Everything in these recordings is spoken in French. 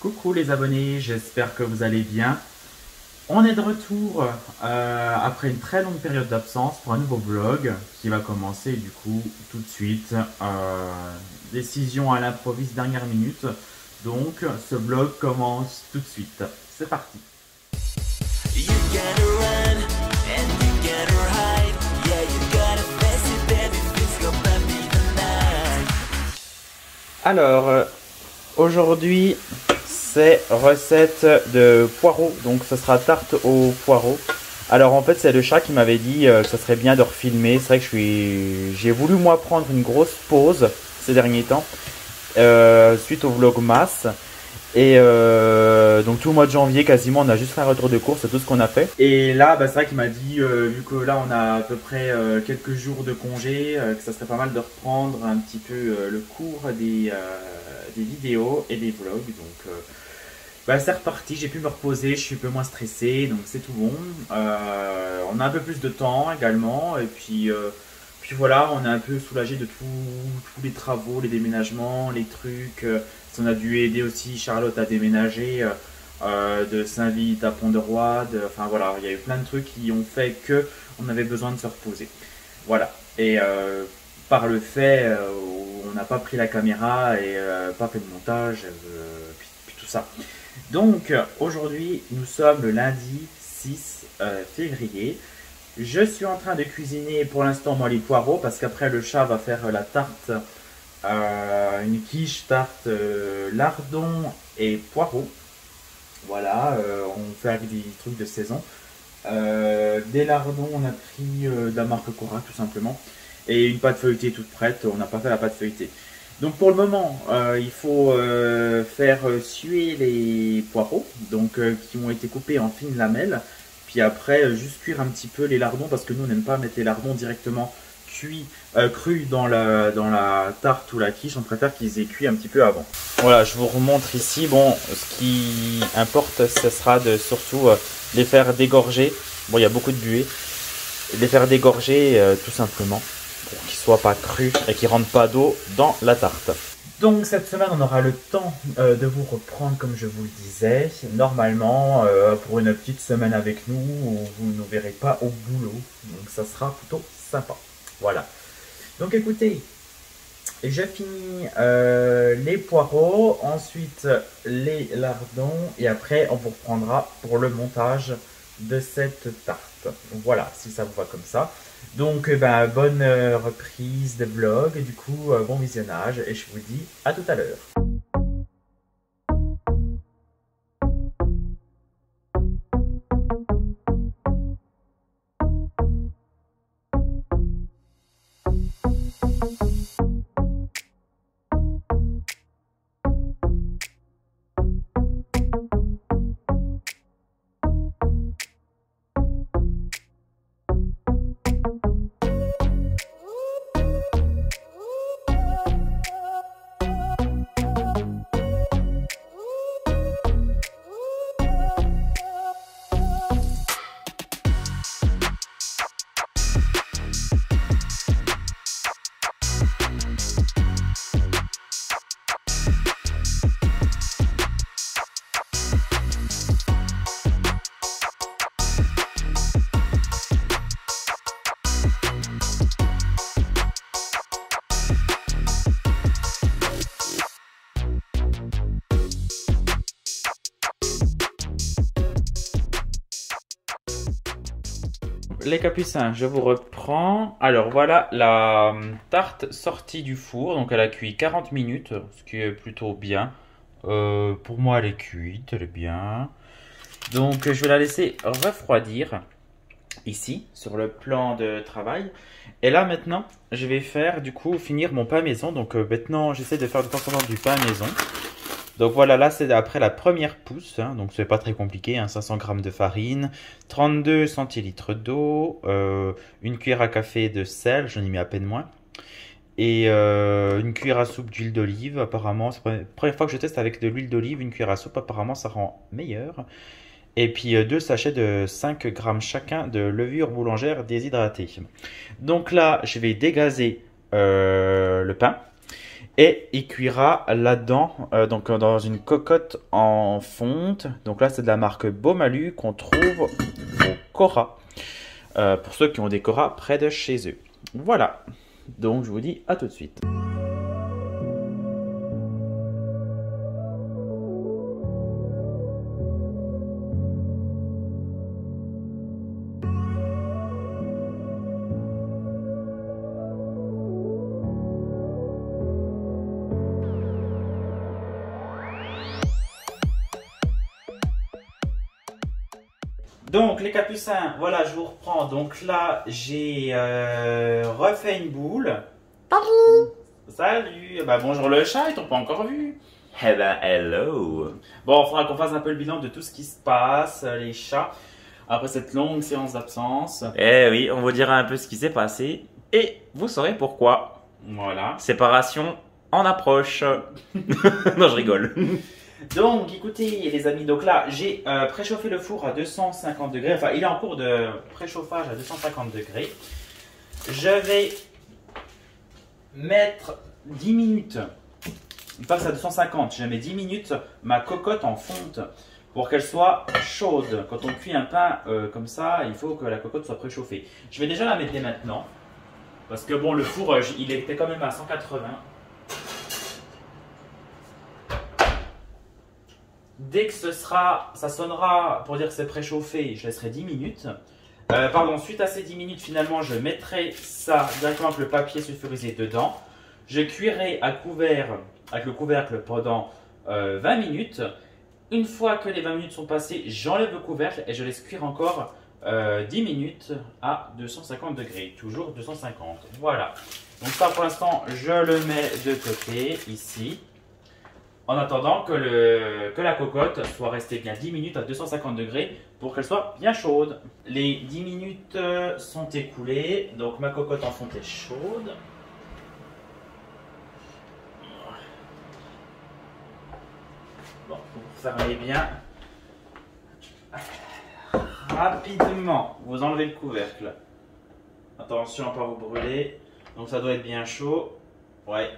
Coucou les abonnés, j'espère que vous allez bien. On est de retour après une très longue période d'absence pour un nouveau vlog qui va commencer du coup tout de suite. Décision à l'improviste dernière minute. Donc ce vlog commence tout de suite. C'est parti. Alors aujourd'hui c'est recette de poireaux, donc ce sera tarte aux poireaux. Alors en fait c'est le chat qui m'avait dit que ça serait bien de refilmer. C'est vrai que j'ai voulu moi prendre une grosse pause ces derniers temps suite au vlogmas. Et donc tout le mois de janvier quasiment on a juste fait un retour de course, c'est tout ce qu'on a fait. Et là c'est vrai qu'il m'a dit, vu que là on a à peu près quelques jours de congé, que ça serait pas mal de reprendre un petit peu le cours des vidéos et des vlogs. Donc c'est reparti, j'ai pu me reposer, je suis un peu moins stressé, donc c'est tout bon. On a un peu plus de temps également, et puis voilà, on est un peu soulagé de tous les travaux, les déménagements, les trucs. On a dû aider aussi Charlotte à déménager de Saint-Vith à Pont-de-Roi. Enfin voilà, il y a eu plein de trucs qui ont fait que on avait besoin de se reposer. Voilà, et par le fait où on n'a pas pris la caméra et pas fait de montage, puis tout ça. Donc aujourd'hui, nous sommes le lundi 6 février. Je suis en train de cuisiner pour l'instant moi les poireaux parce qu'après le chat va faire la tarte, une quiche tarte lardon et poireaux. Voilà, on fait avec des trucs de saison. Des lardons, on a pris de la marque Cora tout simplement. Et une pâte feuilletée toute prête, on n'a pas fait la pâte feuilletée. Donc pour le moment, il faut faire suer les poireaux, donc qui ont été coupés en fines lamelles. Puis après, juste cuire un petit peu les lardons, parce que nous, on n'aime pas mettre les lardons directement crus dans la tarte ou la quiche. On préfère qu'ils aient cuit un petit peu avant. Voilà, je vous remontre ici. Bon, ce qui importe, ce sera de surtout les faire dégorger. Bon, il y a beaucoup de buée. Les faire dégorger tout simplement, pour qu'ils ne soient pas crus et qu'ils ne rentrent pas d'eau dans la tarte. Donc cette semaine on aura le temps de vous reprendre comme je vous le disais. Normalement pour une petite semaine avec nous, vous ne nous verrez pas au boulot. Donc ça sera plutôt sympa. Voilà. Donc écoutez, je finis les poireaux, ensuite les lardons et après on vous reprendra pour le montage de cette tarte. Voilà, si ça vous va comme ça. Donc bonne reprise de vlog, du coup bon visionnage et je vous dis à tout à l'heure. Les capucins, je vous reprends. Alors voilà la tarte sortie du four. Donc elle a cuit 40 minutes, ce qui est plutôt bien. Pour moi elle est cuite, elle est bien. Donc je vais la laisser refroidir ici sur le plan de travail. Et là maintenant je vais faire du coup finir mon pain maison. Donc maintenant j'essaie de faire de temps en temps du pain maison. Donc voilà, là c'est après la première pousse, hein, donc c'est pas très compliqué, hein, 500 g de farine, 32 centilitres d'eau, une cuillère à café de sel, j'en ai mis à peine moins, et une cuillère à soupe d'huile d'olive. Apparemment, c'est la première fois que je teste avec de l'huile d'olive, une cuillère à soupe, apparemment ça rend meilleur. Et puis 2 sachets de 5 g chacun de levure boulangère déshydratée. Donc là, je vais dégazer le pain. Et il cuira là-dedans, donc dans une cocotte en fonte. Donc là, c'est de la marque Beaumalu qu'on trouve au Cora. Pour ceux qui ont des Cora près de chez eux. Voilà. Donc je vous dis à tout de suite. Donc les capucins, voilà, je vous reprends. Donc là, j'ai refait une boule. Salut. Salut. Bah bonjour le chat, ils t'ont pas encore vu. Eh ben hello. Bon, il faudra qu'on fasse un peu le bilan de tout ce qui se passe, les chats, après cette longue séance d'absence. Eh oui, on vous dira un peu ce qui s'est passé et vous saurez pourquoi. Voilà. Séparation en approche. Non, je rigole. Donc, écoutez les amis, donc là, j'ai préchauffé le four à 250 degrés. Enfin, il est en cours de préchauffage à 250 degrés. Je vais mettre 10 minutes, il passe à 250, je mets 10 minutes ma cocotte en fonte pour qu'elle soit chaude. Quand on cuit un pain comme ça, il faut que la cocotte soit préchauffée. Je vais déjà la mettre dès maintenant, parce que bon, le four, il était quand même à 180. Dès que ça sonnera pour dire que c'est préchauffé, je laisserai 10 minutes. Suite à ces 10 minutes, finalement, je mettrai ça directement avec le papier sulfurisé dedans. Je cuirai avec le couvercle pendant 20 minutes. Une fois que les 20 minutes sont passées, j'enlève le couvercle et je laisse cuire encore 10 minutes à 250 degrés. Toujours 250. Voilà. Donc ça, pour l'instant, je le mets de côté, ici. En attendant que la cocotte soit restée bien 10 minutes à 250 degrés pour qu'elle soit bien chaude. Les 10 minutes sont écoulées, donc ma cocotte en fonte est chaude. Bon, pour fermer bien, rapidement, vous enlevez le couvercle. Attention à ne pas vous brûler, donc ça doit être bien chaud. Ouais.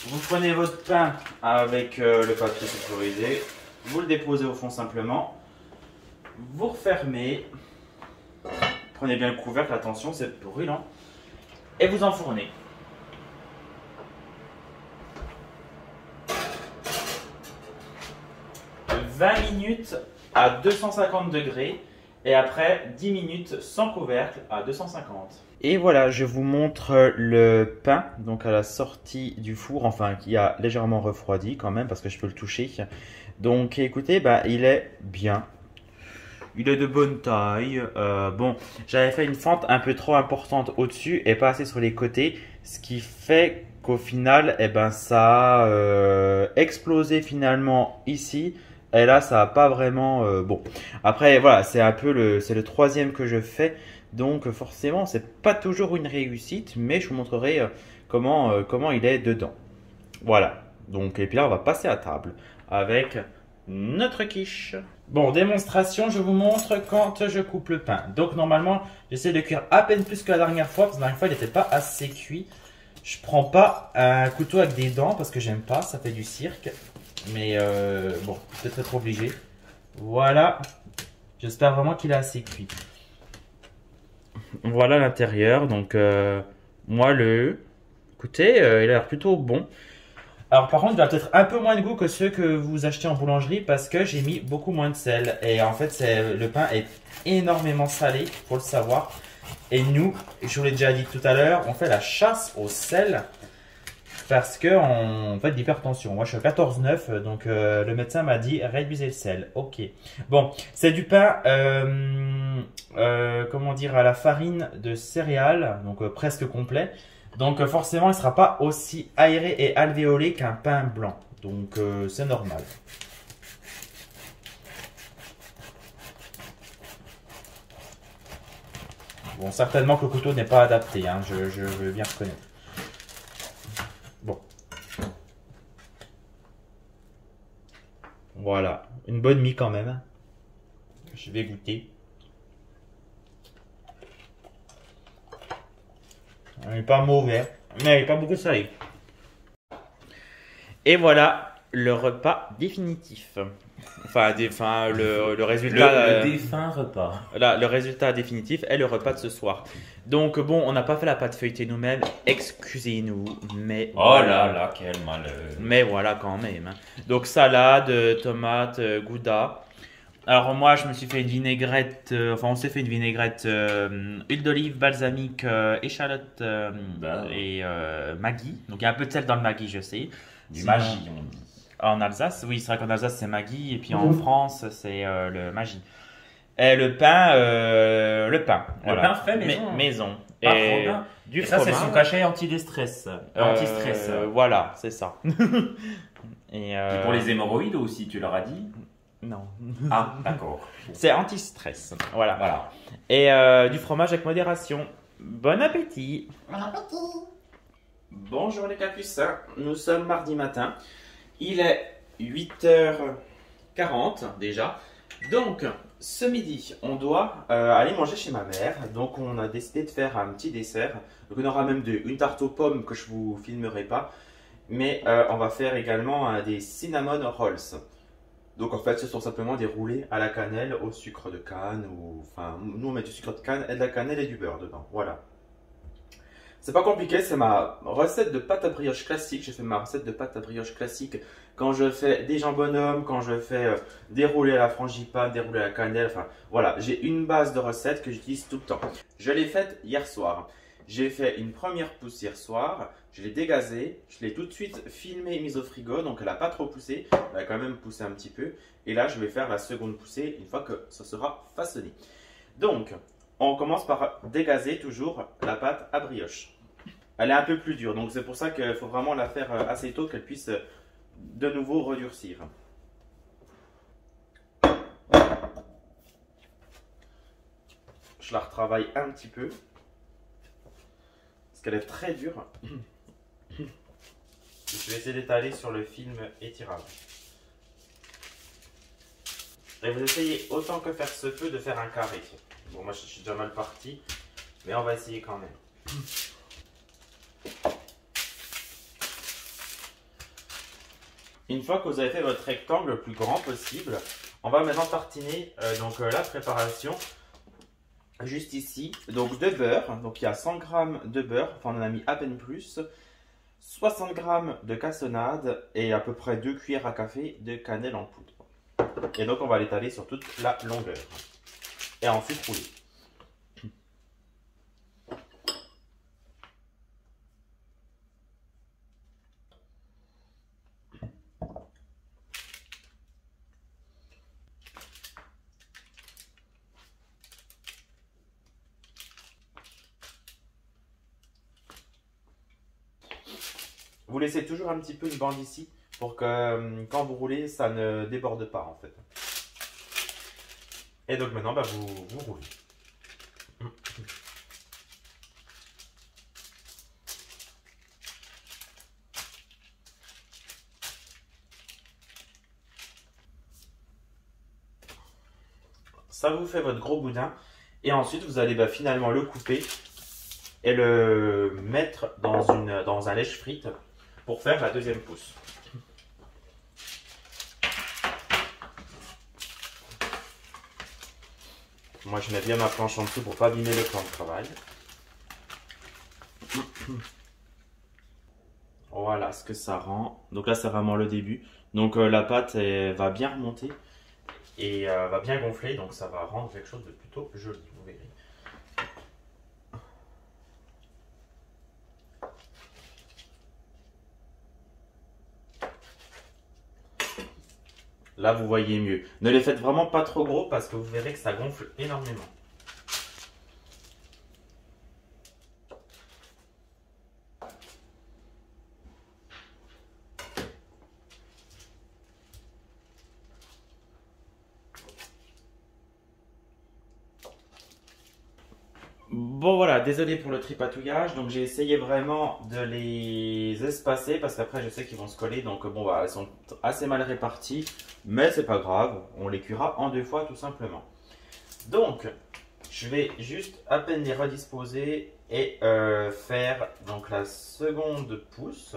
Vous prenez votre pain avec le papier sulfurisé, vous le déposez au fond simplement, vous refermez, prenez bien le couvercle, attention c'est brûlant, et vous enfournez. « 20 minutes à 250 degrés et après 10 minutes sans couvercle à 250. » Et voilà, je vous montre le pain, donc à la sortie du four, enfin qui a légèrement refroidi quand même parce que je peux le toucher. Donc écoutez, bah, il est bien. Il est de bonne taille. Bon, j'avais fait une fente un peu trop importante au-dessus et pas assez sur les côtés, ce qui fait qu'au final, eh ben, ça a explosé finalement ici. Et là, ça n'a pas vraiment... bon, après, voilà, c'est un peu c'est le troisième que je fais. Donc forcément, c'est pas toujours une réussite, mais je vous montrerai comment il est dedans. Voilà. Donc, et puis là, on va passer à table avec notre quiche. Bon, démonstration, je vous montre quand je coupe le pain. Donc normalement, j'essaie de cuire à peine plus que la dernière fois, parce que la dernière fois, il n'était pas assez cuit. Je prends pas un couteau avec des dents, parce que j'aime pas, ça fait du cirque. Mais bon, peut-être être obligé. Voilà. J'espère vraiment qu'il est assez cuit. Voilà l'intérieur, donc moelleux. Écoutez, il a l'air plutôt bon. Alors par contre, il a peut-être un peu moins de goût que ceux que vous achetez en boulangerie parce que j'ai mis beaucoup moins de sel. Et en fait, le pain est énormément salé, faut le savoir. Et nous, je vous l'ai déjà dit tout à l'heure, on fait la chasse au sel parce qu'on fait de l'hypertension. Moi, je suis à 14,9, donc le médecin m'a dit réduisez le sel. Ok. Bon, c'est du pain, comment dire, à la farine de céréales, donc presque complet. Donc forcément, il ne sera pas aussi aéré et alvéolé qu'un pain blanc. Donc c'est normal. Bon, certainement que le couteau n'est pas adapté, hein, je veux bien reconnaître. Bon. Voilà, une bonne mie quand même. Je vais goûter. Il n'est pas mauvais. Mais pas beaucoup de salé. Et voilà le repas définitif. Le résultat. Le défunt repas. Là, le résultat définitif est le repas de ce soir. Donc bon, on n'a pas fait la pâte feuilletée nous-mêmes, excusez-nous, mais Oh là là, quel malheur. mais voilà quand même, hein. Donc salade, tomate, gouda. Alors moi, je me suis fait une vinaigrette, on s'est fait une vinaigrette, huile d'olive, balsamique, échalote et Maggi. Donc il y a un peu de sel dans le Maggi, je sais. Du Sinon- magie, on dit. En Alsace, oui, c'est vrai qu'en Alsace c'est Maggi et puis en France c'est le Maggi. Et le pain, Le pain fait maison. maison. Pas Et trop bien. du Et ça, c'est fromage. son cachet anti-stress. Anti-stress. Voilà, c'est ça. Et, Et pour les hémorroïdes aussi, tu leur as dit? non. Ah, d'accord. C'est anti-stress. Voilà. Voilà. Et du fromage avec modération. Bon appétit. Bonjour les capucins. Nous sommes mardi matin. Il est 8h40 déjà. Donc, ce midi, on doit aller manger chez ma mère. Donc, on a décidé de faire un petit dessert. Donc, on aura même une tarte aux pommes que je vous filmerai pas. Mais on va faire également des cinnamon rolls. Donc, en fait, ce sont simplement des roulés à la cannelle au sucre de canne. Enfin, nous, on met du sucre de canne et de la cannelle et du beurre dedans. Voilà. C'est pas compliqué, c'est ma recette de pâte à brioche classique. J'ai fait ma recette de pâte à brioche classique quand je fais des jambonneaux, quand je fais des roulés à la frangipane, des roulés à la cannelle. Enfin, voilà, j'ai une base de recette que j'utilise tout le temps. Je l'ai faite hier soir. J'ai fait une première pousse hier soir, je l'ai dégazée, je l'ai tout de suite filmée et mise au frigo, donc elle n'a pas trop poussé, elle a quand même poussé un petit peu. Et là, je vais faire la seconde poussée une fois que ça sera façonné. Donc, on commence par dégazer toujours la pâte à brioche. Elle est un peu plus dure, donc c'est pour ça qu'il faut vraiment la faire assez tôt qu'elle puisse de nouveau redurcir. Je la retravaille un petit peu, parce qu'elle est très dure. Je vais essayer d'étaler sur le film étirable. Et vous essayez autant que faire se peut de faire un carré. Bon, moi je suis déjà mal parti, mais on va essayer quand même. Une fois que vous avez fait votre rectangle le plus grand possible, on va maintenant tartiner la préparation juste ici. Donc de beurre, donc il y a 100 g de beurre, enfin on en a mis à peine plus, 60 g de cassonade et à peu près 2 cuillères à café de cannelle en poudre. Et donc on va l'étaler sur toute la longueur. Et ensuite rouler. Vous laissez toujours un petit peu une bande ici pour que quand vous roulez, ça ne déborde pas en fait. Et donc maintenant, vous roulez. Ça vous fait votre gros boudin. Et ensuite, vous allez finalement le couper et le mettre dans un lèche-frite pour faire la deuxième pousse. Moi, je mets bien ma planche en dessous pour pas abîmer le plan de travail. Voilà ce que ça rend. Donc là, c'est vraiment le début. Donc la pâte va bien remonter et va bien gonfler. Donc ça va rendre quelque chose de plutôt joli, vous verrez. Là, vous voyez mieux. Ne les faites vraiment pas trop gros parce que vous verrez que ça gonfle énormément. Bon voilà, désolé pour le tripatouillage, donc j'ai essayé vraiment de les espacer parce qu'après je sais qu'ils vont se coller, donc bon bah elles sont assez mal réparties, mais c'est pas grave, on les cuira en 2 fois tout simplement. Donc, je vais juste à peine les redisposer et faire donc la seconde pousse.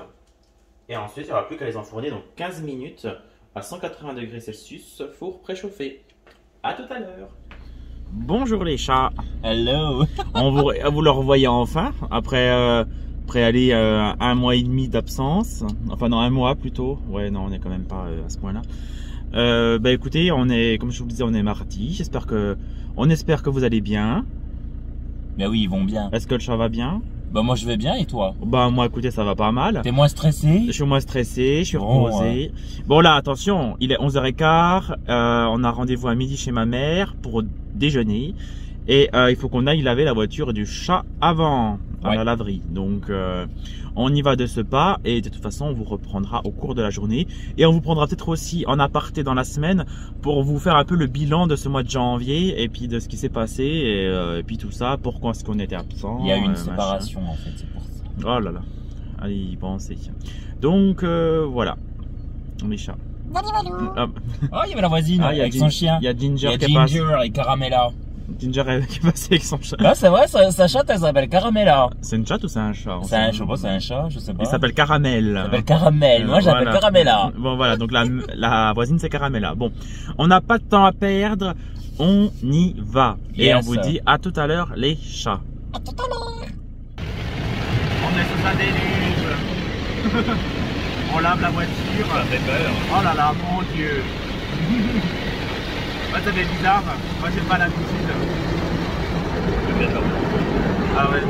Et ensuite, il n'y aura plus qu'à les enfourner, donc 15 minutes à 180 degrés Celsius, four préchauffé. À tout à l'heure. Bonjour les chats. Hello. Vous le revoyez enfin, après aller 1 mois et demi d'absence. Enfin non, 1 mois plutôt. Ouais, non, on n'est quand même pas à ce point-là. Bah écoutez, comme je vous le disais, on est mardi. On espère que vous allez bien. Ben oui, ils vont bien. Est-ce que le chat va bien? Bah moi je vais bien et toi? Bah moi écoutez, ça va pas mal. T'es moins stressé? Je suis moins stressé, je suis reposé. Bon là, attention, il est 11h15. On a rendez-vous à midi chez ma mère pour déjeuner. Et il faut qu'on aille laver la voiture du chat avant, à la laverie. Donc on y va de ce pas et de toute façon on vous reprendra au cours de la journée. Et on vous prendra peut-être aussi en aparté dans la semaine pour vous faire un peu le bilan de ce mois de janvier et puis de ce qui s'est passé et puis tout ça, pourquoi est-ce qu'on était absent. Il y a eu une séparation en fait, c'est pour ça. Oh là là, allez y penser. Donc voilà, les chats. Oh, il y avait la voisine avec son chien. Il y a Ginger qui passe. Et Caramella. Ginger qui est passé avec son chat. Ah c'est vrai, sa chatte elle s'appelle Caramella. C'est une chatte ou c'est un chat? C'est un chat, je sais pas. Il s'appelle Caramel. Il s'appelle Caramel, moi j'appelle voilà. Caramella. Bon voilà, donc la voisine c'est Caramella. Bon, on n'a pas de temps à perdre, on y va. Yes. Et on vous dit à tout à l'heure les chats. À tout à l'heure. On est sous un déluge. On lave la voiture. Ça fait peur. Oh là là, mon Dieu. Ouais, ça fait bizarre. Moi, j'ai pas l'habitude. Ah ouais.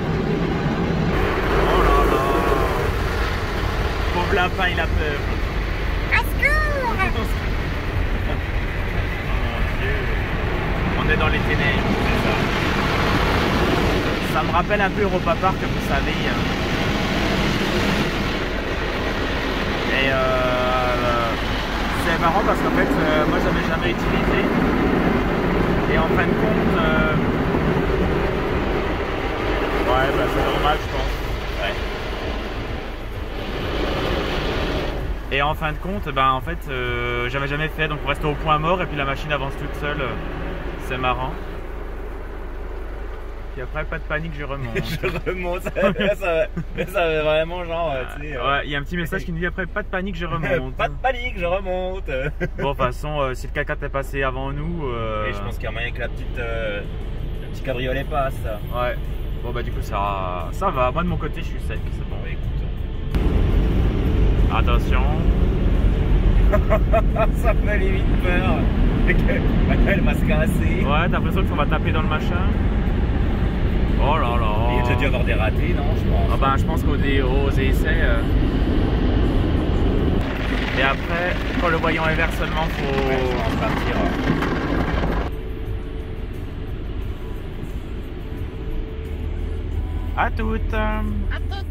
Oh là là. Pauvre lapin, il a peur. À secours. Oh mon Dieu. On est dans les ténèbres, c'est ça. Ça me rappelle un peu Europa Park, vous savez. Et c'est marrant parce qu'en fait, moi j'avais jamais utilisé. Et en fin de compte, ouais, bah c'est normal, je pense. Ouais. Et en fin de compte, bah en fait, j'avais jamais fait, donc on reste au point mort et puis la machine avance toute seule. C'est marrant. Puis après, pas de panique, je remonte. Je remonte, ça fait vraiment genre, tu sais. Ouais, il y a un petit message qui nous dit après, pas de panique, je remonte. Pas de panique, je remonte. Bon, de toute façon, si le caca t'est passé avant nous. Et je pense qu'il y a moyen que le petit cabriolet passe. Ouais. Bon, bah, du coup, ça va. Moi, de mon côté, je suis sec, c'est bon. Écoute. Attention. Ça me fait limite peur. Elle va se casser. Ouais, t'as l'impression qu'on va taper dans le machin. Oh là là. Il y a déjà dû avoir des ratés, non, je pense. Ah ben, je pense qu'aux essais. Et après, quand le voyant est vert seulement, faut. Ouais, partir. À toutes. À toutes.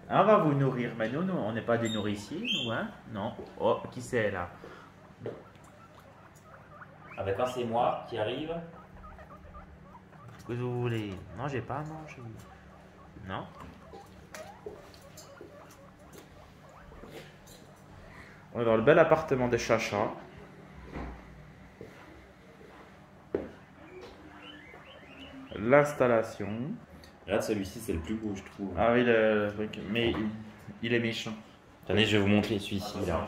On va vous nourrir, mais nous, on n'est pas des nourriciers, nous, hein? Non. Oh, qui c'est là? Ah ben quand c'est moi qui arrive. Ce que vous voulez? Non, j'ai pas à manger. Non? On est dans le bel appartement de Chacha. L'installation. Regarde, celui-ci, c'est le plus beau, je trouve. Ah oui, le truc. Mais il est méchant. Attendez, je vais vous montrer celui-ci, là.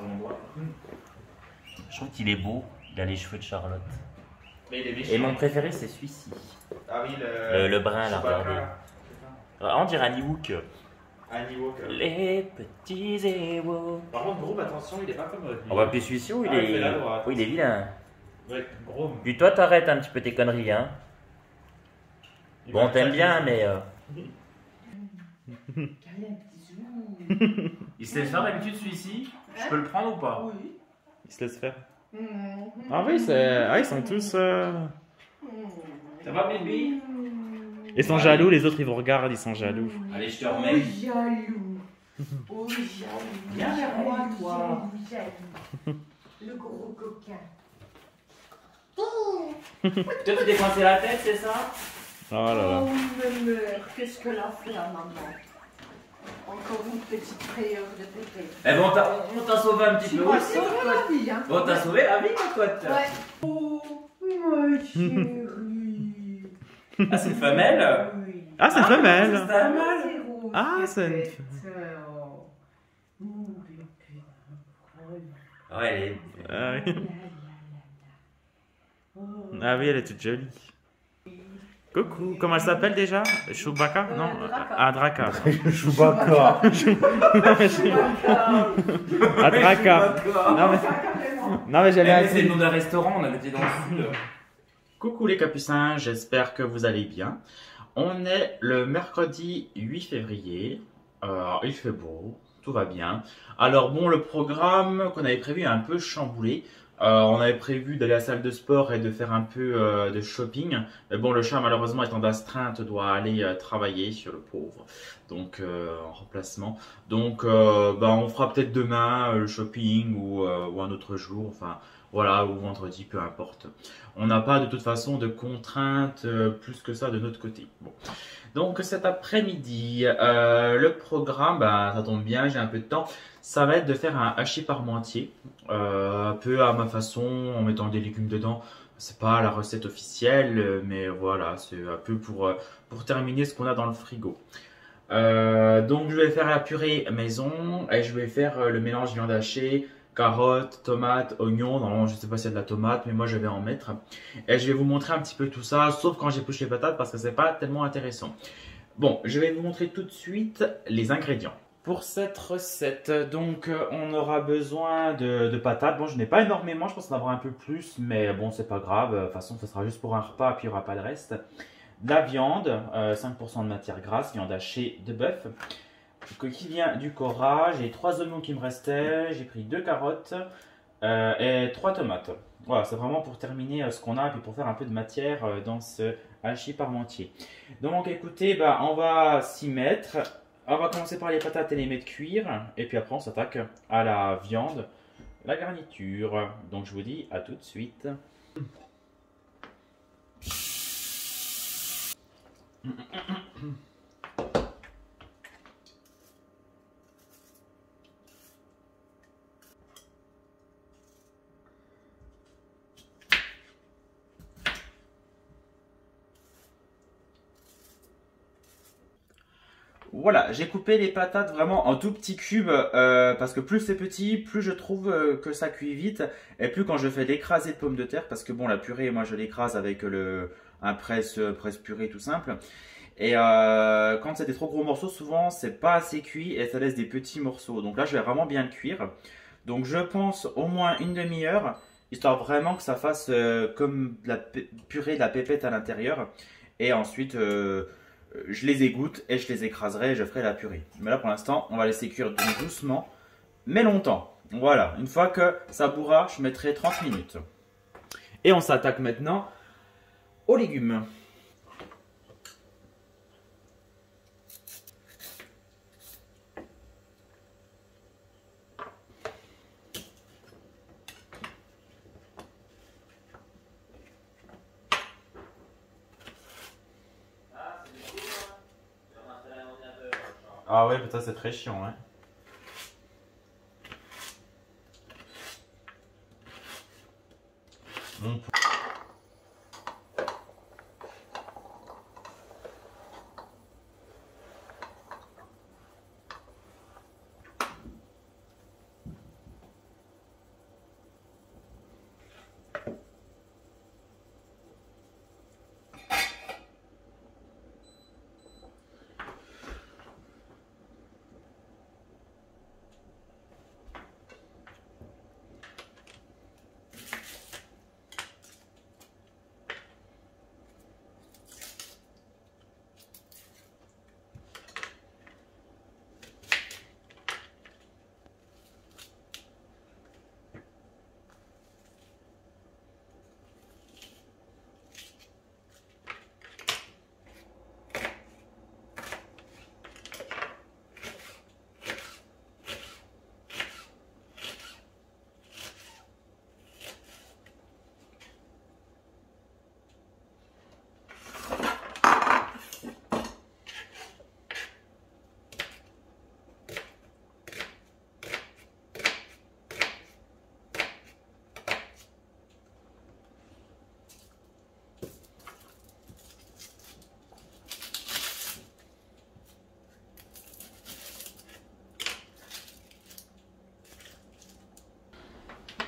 Je trouve qu'il est beau. Il a les cheveux de Charlotte. Mais il est méchant. Et mon préféré, c'est celui-ci. Ah oui, le brun, là, regardez. On dirait un Ewok. Un Ewok. Les petits Ewoks. Par contre, Groom, attention, il est pas comme lui. On va appeler celui-ci où il est... Oui, il est vilain. Ouais, Groom. Puis toi, t'arrêtes un petit peu tes conneries, hein. Bon, t'aimes bien, mais... Il se laisse faire d'habitude celui-ci? Je peux le prendre ou pas? Oui. Il se laisse faire. Ah oui, ils sont tous... Ça va bébé? Ils sont jaloux, les autres ils vous regardent, ils sont jaloux. Allez, je te remets. Oh jaloux. Oh jaloux. Viens vers moi, toi. Jaloux. Le gros coquin. Toi, tu t'es coincé la tête, c'est ça? Oh là là. Oh, me meurs. Qu'est-ce qu'elle a fait à maman? Encore une petite frayeur de bébé. Eh bon, on t'a sauvé un petit Tu peu m'as aussi, sauvé ma la vie, hein. Bon, t'as sauvé la vie, ma cote. Ouais. Oh, ma chérie. Ah, c'est une femelle? Oui. Ah, c'est une femelle. C'est pas mal. C'est rose, Ah, c'est une- bête. Oh. Ouh, la Ouais, elle est... Ah oui. pute. Oh. Ah oui, elle est toute jolie. Coucou, comment elle s'appelle déjà? Chewbacca? Non, Draka. ah, Draka. Chewbacca. Ah, Draka. Non mais, Carrément. non, mais j'allais Eh, c'est le nom d'un restaurant, on avait été dans le sud. Coucou les capucins, j'espère que vous allez bien. On est le mercredi 8 février. Il fait beau, tout va bien. Alors bon, le programme qu'on avait prévu est un peu chamboulé. On avait prévu d'aller à la salle de sport et de faire un peu de shopping. Mais bon, le chat, malheureusement, étant d'astreinte, doit aller travailler sur le pauvre. Donc, en remplacement. Donc, on fera peut-être demain le shopping ou un autre jour. Enfin, voilà, ou vendredi, peu importe. On n'a pas de toute façon de contraintes plus que ça de notre côté. Bon. Donc cet après-midi, le programme, ça tombe bien, j'ai un peu de temps. Ça va être de faire un hachis parmentier, un peu à ma façon, en mettant des légumes dedans. C'est pas la recette officielle, mais voilà, c'est un peu pour terminer ce qu'on a dans le frigo. Donc je vais faire la purée maison et je vais faire le mélange viande hachée, carottes, tomates, oignons. Normalement, je ne sais pas s'il y a de la tomate, mais moi je vais en mettre. Et je vais vous montrer un petit peu tout ça, sauf quand j'épluche les patates parce que c'est pas tellement intéressant. Bon, je vais vous montrer tout de suite les ingrédients. Pour cette recette, donc on aura besoin de patates. Bon, je n'ai pas énormément, je pense en avoir un peu plus, mais bon, c'est pas grave. De toute façon, ce sera juste pour un repas, puis il n'y aura pas de reste. De la viande, 5% de matière grasse, viande hachée de bœuf. Qui vient du Cora, j'ai 3 oignons qui me restaient, j'ai pris 2 carottes et 3 tomates. Voilà, c'est vraiment pour terminer ce qu'on a et puis pour faire un peu de matière dans ce hachis parmentier. Donc écoutez, on va s'y mettre. On va commencer par les patates et les mettre cuire et puis après on s'attaque à la viande, la garniture. Donc je vous dis à tout de suite. Voilà, j'ai coupé les patates vraiment en tout petits cubes parce que plus c'est petit, plus je trouve que ça cuit vite et plus quand je fais l'écrasé de pommes de terre parce que bon la purée moi je l'écrase avec un presse purée tout simple et quand c'est des trop gros morceaux souvent c'est pas assez cuit et ça laisse des petits morceaux donc là je vais vraiment bien le cuire donc je pense au moins une demi-heure histoire vraiment que ça fasse comme de la purée de la pépette à l'intérieur et ensuite je les égoutte et je les écraserai et je ferai la purée. Mais là pour l'instant, on va laisser cuire doucement, mais longtemps. Voilà, une fois que ça bourra, je mettrai 30 minutes. Et on s'attaque maintenant aux légumes. Ah ouais, ça c'est très chiant, hein. Bon.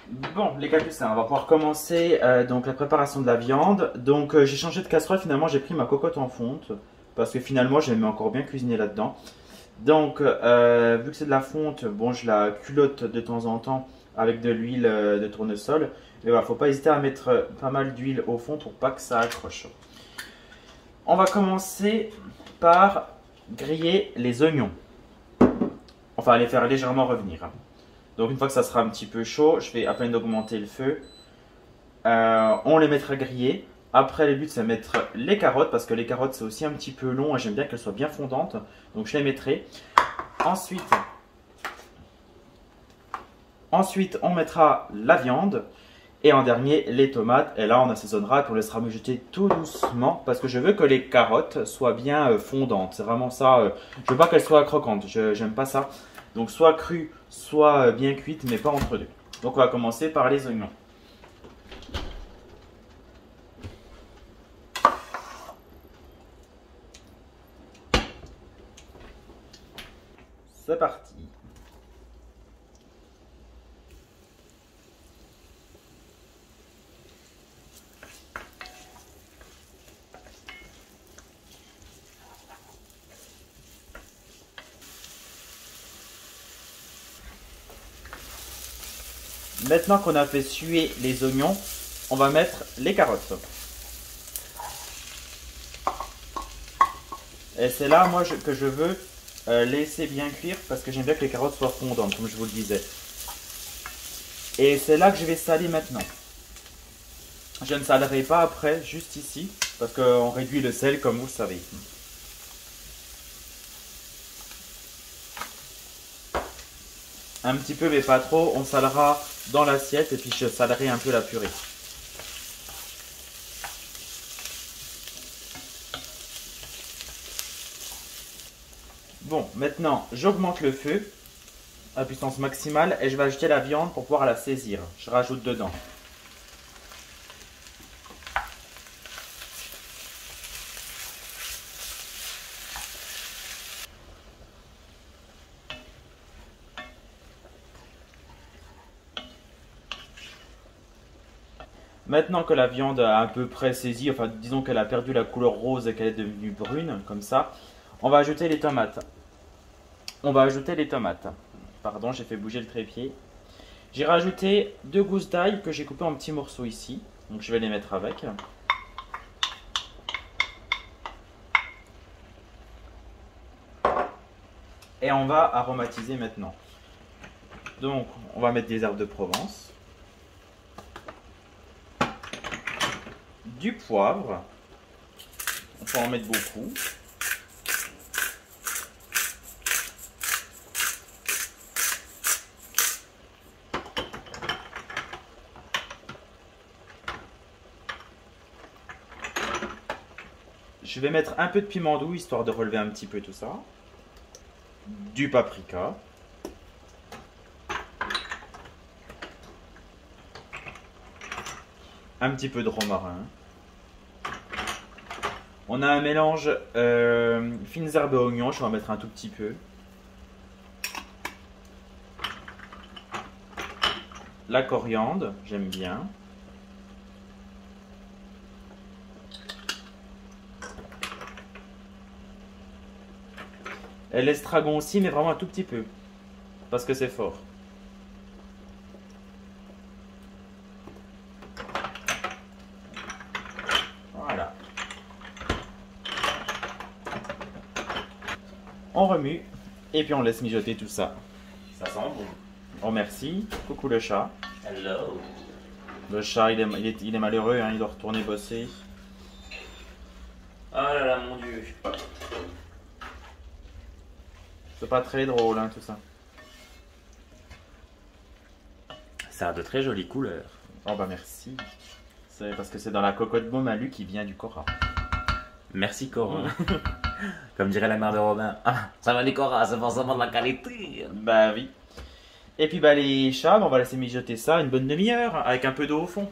Bon, les capucins, on va pouvoir commencer donc la préparation de la viande. Donc j'ai changé de casserole, finalement j'ai pris ma cocotte en fonte. Parce que finalement j'aime encore bien cuisiner là-dedans. Donc vu que c'est de la fonte, bon je la culotte de temps en temps avec de l'huile de tournesol. Mais voilà, faut pas hésiter à mettre pas mal d'huile au fond pour pas que ça accroche. On va commencer par griller les oignons. Enfin les faire légèrement revenir. Donc une fois que ça sera un petit peu chaud, je vais à peine augmenter le feu. On les mettra griller. Après le but c'est de mettre les carottes parce que les carottes c'est aussi un petit peu long et j'aime bien qu'elles soient bien fondantes. Donc je les mettrai. Ensuite on mettra la viande. Et en dernier les tomates. Et là on assaisonnera et on laissera mijoter tout doucement. Parce que je veux que les carottes soient bien fondantes. C'est vraiment ça. Je veux pas qu'elles soient croquantes. J'aime pas ça. Donc soit crue, soit bien cuite, mais pas entre deux. Donc on va commencer par les oignons. C'est parti. Maintenant qu'on a fait suer les oignons, on va mettre les carottes. Et c'est là, moi, que je veux laisser bien cuire parce que j'aime bien que les carottes soient fondantes, comme je vous le disais. Et c'est là que je vais saler maintenant. Je ne salerai pas après, juste ici, parce qu'on réduit le sel, comme vous le savez. Un petit peu, mais pas trop. On salera dans l'assiette et puis je salerai un peu la purée. Bon, maintenant, j'augmente le feu à puissance maximale et je vais ajouter la viande pour pouvoir la saisir. Je rajoute dedans. Maintenant que la viande a à peu près saisi, enfin disons qu'elle a perdu la couleur rose et qu'elle est devenue brune, comme ça, on va ajouter les tomates. Pardon, j'ai fait bouger le trépied. J'ai rajouté 2 gousses d'ail que j'ai coupées en petits morceaux ici. Donc je vais les mettre avec. Et on va aromatiser maintenant. Donc on va mettre des herbes de Provence. Du poivre, on peut en mettre beaucoup. Je vais mettre un peu de piment doux histoire de relever un petit peu tout ça. Du paprika. Un petit peu de romarin. On a un mélange fines herbes et oignons, je vais en mettre un tout petit peu. La coriandre, j'aime bien. Et l'estragon aussi, mais vraiment un tout petit peu. Parce que c'est fort. Voilà. On remue et puis on laisse mijoter tout ça. Ça sent bon. Oh merci. Coucou le chat. Hello. Le chat il est malheureux, hein, il doit retourner bosser. Oh là là, mon Dieu. C'est pas très drôle hein, tout ça. Ça a de très jolies couleurs. Oh bah merci. C'est parce que c'est dans la cocotte Beaumalu qui vient du Cora. Merci Corin. Comme dirait la mère de Robin. Ah, ça va du Cora, c'est forcément de la qualité. Bah oui. Et puis bah les chats, on va laisser mijoter ça une bonne demi-heure avec un peu d'eau au fond.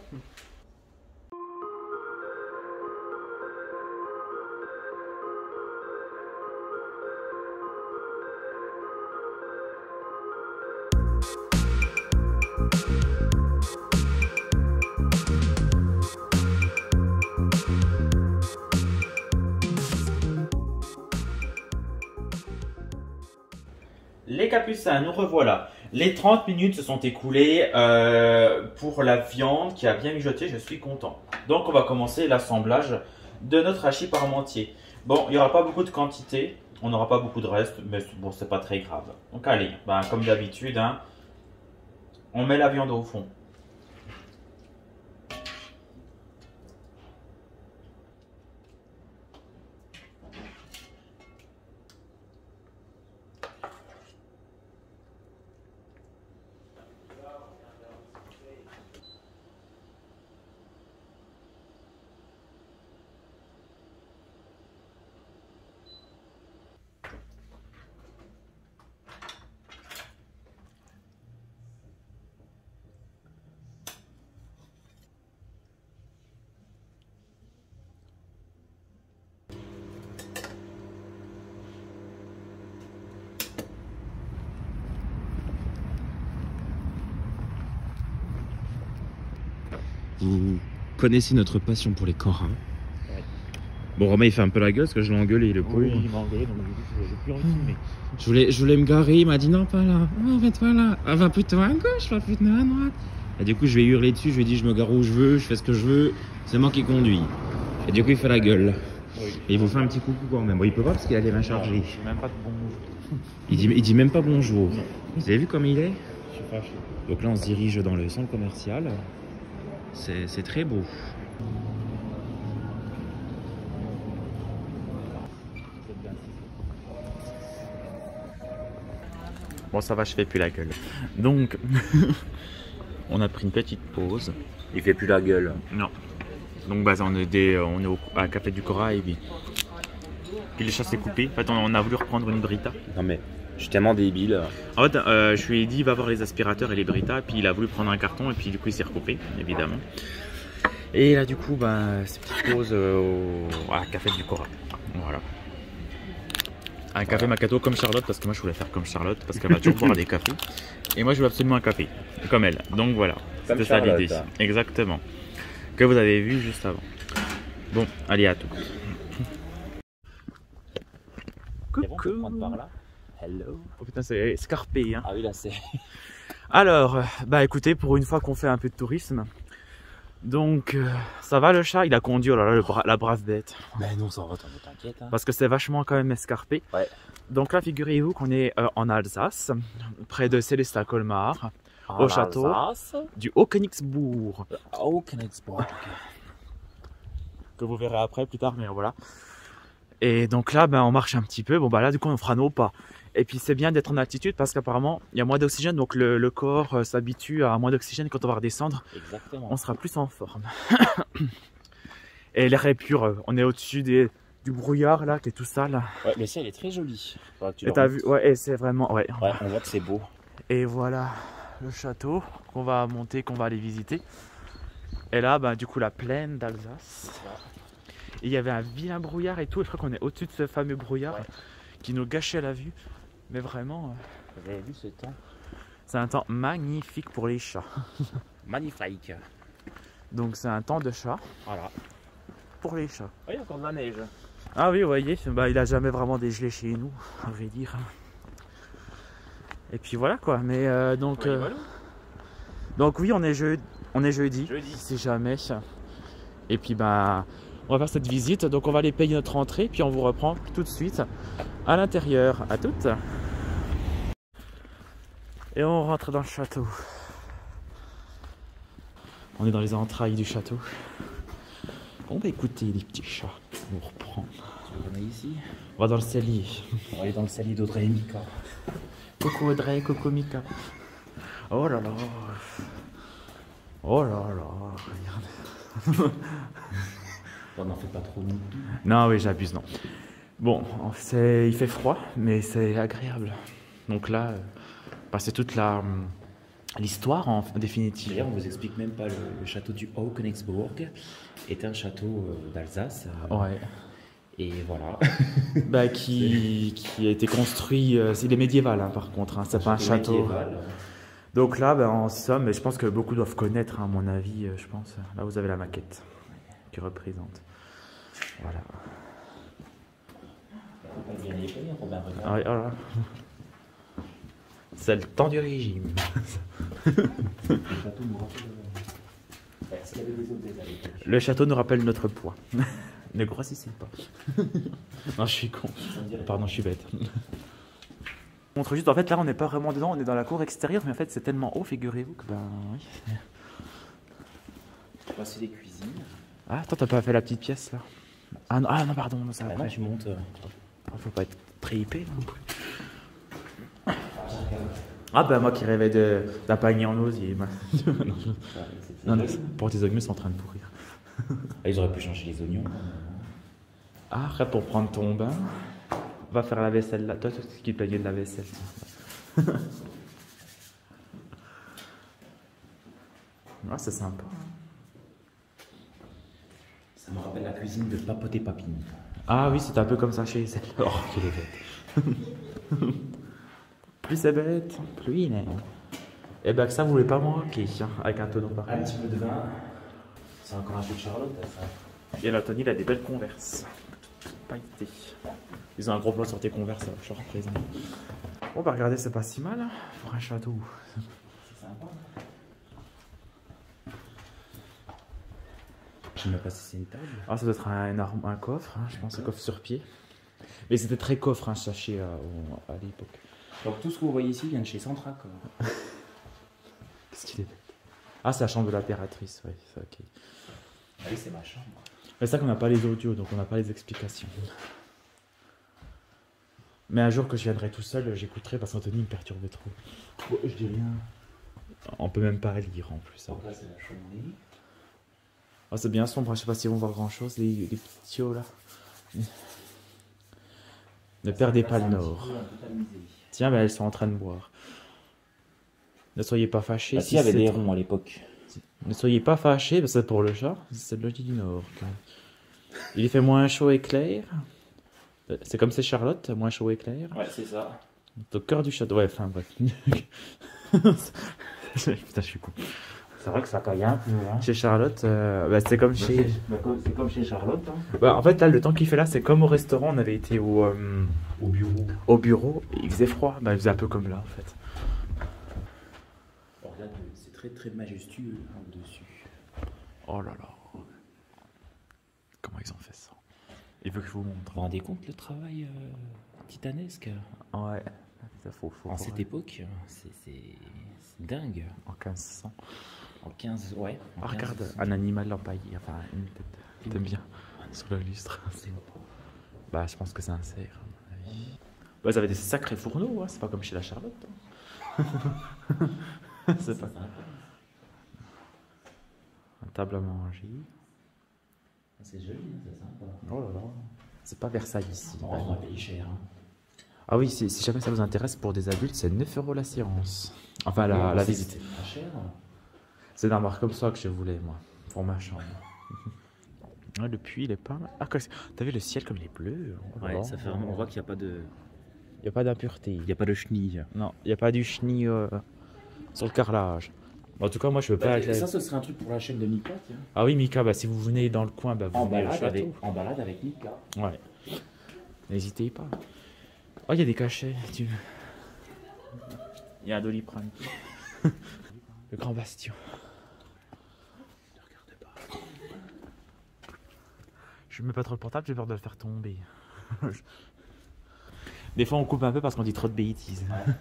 Les capucins, nous revoilà. Les 30 minutes se sont écoulées pour la viande qui a bien mijoté, je suis content. Donc on va commencer l'assemblage de notre hachis parmentier. Bon, il n'y aura pas beaucoup de quantité, on n'aura pas beaucoup de reste, mais bon, c'est pas très grave. Donc allez, ben, comme d'habitude, hein, on met la viande au fond. Vous connaissez notre passion pour les koras. Ouais. Bon, Romain il fait un peu la gueule parce que je l'ai engueulé, le pauvre. Oui, il m'a engueulé, donc j'ai plus envie de filmer. Je voulais me garer, il m'a dit non, pas là. Oh, arrête-toi là. Ah, va plutôt à gauche, va plutôt à droite. Et du coup, je vais hurler dessus, je lui ai dit je me gare où je veux, je fais ce que je veux, c'est moi qui conduis. Et du coup, il fait la gueule. Oui. Et il vous fait un petit coucou quand même. Bon, il peut pas parce qu'il a les mains chargées. Je suis même pas de bon mot. Il dit même pas bonjour. Vous avez vu comme il est? Je suis fâché. Donc là, on se dirige dans le centre commercial. C'est très beau. Bon, ça va, je fais plus la gueule. Donc, on a pris une petite pause. Il fait plus la gueule. Non. Donc, bah, on est à Café du Corail. Puis le chat s'est coupé. En fait, on a voulu reprendre une brita. Non mais, je suis tellement débile. En fait, je lui ai dit, va voir les aspirateurs et les britas. Puis il a voulu prendre un carton. Et puis, du coup, il s'est recoupé, évidemment. Et là, du coup, bah, c'est petite pause à Café du Corail. Voilà. Un café macchiato comme Charlotte, parce que moi je voulais faire comme Charlotte, parce qu'elle va toujours boire des cafés. Et moi je veux absolument un café, comme elle. Donc voilà, c'était ça l'idée. Exactement. Que vous avez vu juste avant. Bon, allez à tout. Coucou. Par là. Hello. Oh putain, c'est escarpé. Hein. Ah oui, là c'est. Alors, bah écoutez, pour une fois qu'on fait un peu de tourisme. Donc, ça va le chat? Il a conduit, oh là là, la brave bête. Mais non, ça va, t'inquiète. Hein. Parce que c'est vachement quand même escarpé. Ouais. Donc là, figurez-vous qu'on est en Alsace, près de Célestat-Colmar, au château du Haut-Königsbourg. Haut-Königsbourg. Que vous verrez après, plus tard, mais voilà. Et donc là, ben, on marche un petit peu. Bon, bah là, du coup, on fera nos pas. Et puis, c'est bien d'être en altitude parce qu'apparemment, il y a moins d'oxygène. Donc, le corps s'habitue à moins d'oxygène. Quand on va redescendre, exactement, on sera plus en forme. Et l'air est pur. On est au-dessus du brouillard, là, qui est tout ça, là. Ouais, le ciel est très joli. Et t'as vu? Ouais, et c'est vraiment... Ouais. Ouais, on voit que c'est beau. Et voilà le château qu'on va monter, qu'on va aller visiter. Et là, ben, du coup, la plaine d'Alsace. Et il y avait un vilain brouillard et tout. Et je crois qu'on est au-dessus de ce fameux brouillard qui nous gâchait la vue. Mais vraiment, vous avez vu ce temps? c'est un temps magnifique pour les chats. Magnifique. Donc c'est un temps de chat Voilà. pour les chats. Oui, il y a encore de la neige. Ah oui, vous voyez, bah, il a jamais vraiment dégelé chez nous, à vrai dire. Et puis voilà quoi. Mais donc oui, on est jeudi. Si jamais. Et puis bah, on va faire cette visite. Donc on va aller payer notre entrée, puis on vous reprend tout de suite à l'intérieur. À toutes. Et on rentre dans le château. On est dans les entrailles du château. Bon bah écoutez les petits chats, on reprend. On est ici. On va dans le cellier. On va aller dans le cellier d'Audrey et Mika. Coucou Audrey, coucou Mika. Oh là là. Oh là là, regarde. On n'en fait pas trop non plus. Non oui, j'abuse, non. Bon, il fait froid, mais c'est agréable. Donc là, c'est toute l'histoire en définitive. D'ailleurs, on vous explique même pas, le château du Haut-Königsbourg est un château d'Alsace. Ouais. Et voilà. Bah, qui a été construit, il est médiéval hein, par contre, hein, c'est pas un château. Médiéval. Donc là, ben, en somme, je pense que beaucoup doivent connaître, hein, à mon avis, je pense. Là, vous avez la maquette qui représente. Voilà. Ah oui, Ah, voilà. C'est le temps du régime. Le château nous rappelle notre poids. Ne grossissez pas. Non, je suis con. Pardon, je suis bête. Je montre juste, en fait, là, on n'est pas vraiment dedans, on est dans la cour extérieure, mais en fait, c'est tellement haut, figurez-vous que ben oui. Voici les cuisines. Ah, toi, t'as pas fait la petite pièce là? Ah non, pardon, non, ça va. Ah non, tu montes. Faut pas être très hypé non plus. Ah bah moi qui rêvais d'un panier en osier. Non, pour tes oignons sont en train de pourrir. Ah, ils auraient pu changer les oignons. Ah, après pour prendre ton bain, va faire la vaisselle là. Toi, tout ce qui plaignait de la vaisselle. Ah, c'est sympa. Ça me rappelle la cuisine de Papote Papine. Ah oui, c'est un peu comme ça chez elle. Oh, quelle est bête. Plus c'est bête, plus il est. Et ben que ça, vous voulez pas manquer, hein, avec un tonneau par Un petit peu de vin. C'est encore un peu de Charlotte, ça. Et là, Tony, il a des belles converses. Pailletés. Ils ont un gros plan sur tes converses, je leur représente. Bon, bah regardez, c'est pas si mal hein, pour un château. C'est sympa. Je sais même pas si c'est une table. Ah, ça doit être un coffre, hein, je pense, un coffre sur pied. Mais c'était très coffre, hein, sachez, à l'époque. Donc tout ce que vous voyez ici vient de chez Centra, quoi. Qu'est-ce qu'il est bête. Ah, c'est la chambre de l'impératrice, oui, c'est ok. Ah oui, c'est ma chambre. C'est ça qu'on n'a pas les audios, donc on n'a pas les explications. Mais un jour que je viendrai tout seul, j'écouterai parce qu'Anthony me perturbait trop. Bon, je dis rien. On peut même pas lire en plus. Donc là, c'est la cheminée. Oh, c'est bien sombre, je sais pas si on voit grand chose, les petits tuyaux là. Ne perdez pas le nord. Tiens, ben, elles sont en train de boire. Ne soyez pas fâchés. Bah, si, il y avait des ronds à l'époque. Ne soyez pas fâchés, parce que c'est pour le chat, c'est le logis du Nord. Il fait moins chaud et clair. C'est comme c'est Charlotte, moins chaud et clair. Ouais, c'est ça. Au cœur du château. Ouais, enfin bref. Putain, je suis con. C'est vrai que ça caille un peu. Hein. Chez Charlotte, bah, c'est comme chez. C'est comme chez Charlotte. Hein. Bah, en fait, là, le temps qu'il fait là, c'est comme au restaurant. On avait été au bureau. Au bureau, et il faisait froid. Bah, il faisait un peu comme là, en fait. Oh, regarde, c'est très très majestueux hein, dessus. Oh là là. Comment ils ont fait ça? Il veut que je vous montre. Vous vous rendez compte le travail titanesque Ouais. Ça faut en cette époque, c'est dingue. En 1500. En 15, ouais. En Ah, 15, regarde, un animal empaillé, enfin une tête. T'aimes bien sur le lustre. Bah, je pense que c'est un cerf. Bah, ça avait des sacrés fourneaux, hein. C'est pas comme chez la Charlotte. Hein. C'est pas. Un table à manger. C'est joli, hein, c'est sympa. Oh là là. C'est pas Versailles ici. On va payer cher. Hein. Ah oui, si jamais ça vous intéresse, pour des adultes, c'est 9 € la séance. Enfin, la visite. C'est pas cher. C'est d'un bar comme ça que je voulais, moi, pour ma chambre. Ouais, le puits, il est pas mal. Ah, t'as vu le ciel comme il est bleu? Ouais, ça fait vraiment. On voit qu'il n'y a pas de. Il n'y a pas d'impureté. Il n'y a pas de chenille. Non, il n'y a pas du chenille sur le carrelage. En tout cas, moi, je veux pas. Ça, ce serait un truc pour la chaîne de Mika, tiens. Ah oui, Mika, bah, si vous venez dans le coin, bah, vous venez au château. En balade avec Mika. Ouais. N'hésitez pas. Oh, il y a des cachets. Il y a un Doliprane. Le grand bastion. Ne regarde pas. Je mets pas trop le portable, j'ai peur de le faire tomber. Des fois, on coupe un peu parce qu'on dit trop de bêtises. Ouais.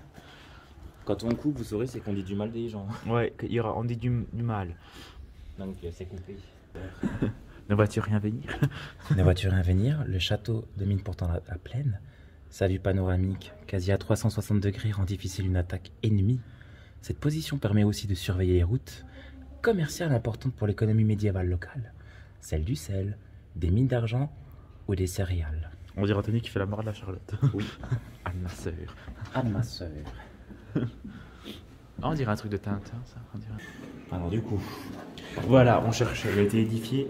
Quand on coupe, vous saurez, c'est qu'on dit du mal des gens. Ouais, on dit du mal. Donc, c'est coupé. Ne vois-tu rien venir? Ne vois-tu rien venir? Le château domine pourtant la plaine. Sa vue panoramique, quasi à 360 degrés, rend difficile une attaque ennemie. Cette position permet aussi de surveiller les routes commerciales importantes pour l'économie médiévale locale, celle du sel, des mines d'argent ou des céréales. On dirait Anthony qui fait la mort de la Charlotte. Oui. Anne, ma sœur. Anne, ma sœur. Ah, on dirait un truc de Tintin, ça. On dirait... Alors du coup... Voilà, on cherche. Il a été édifié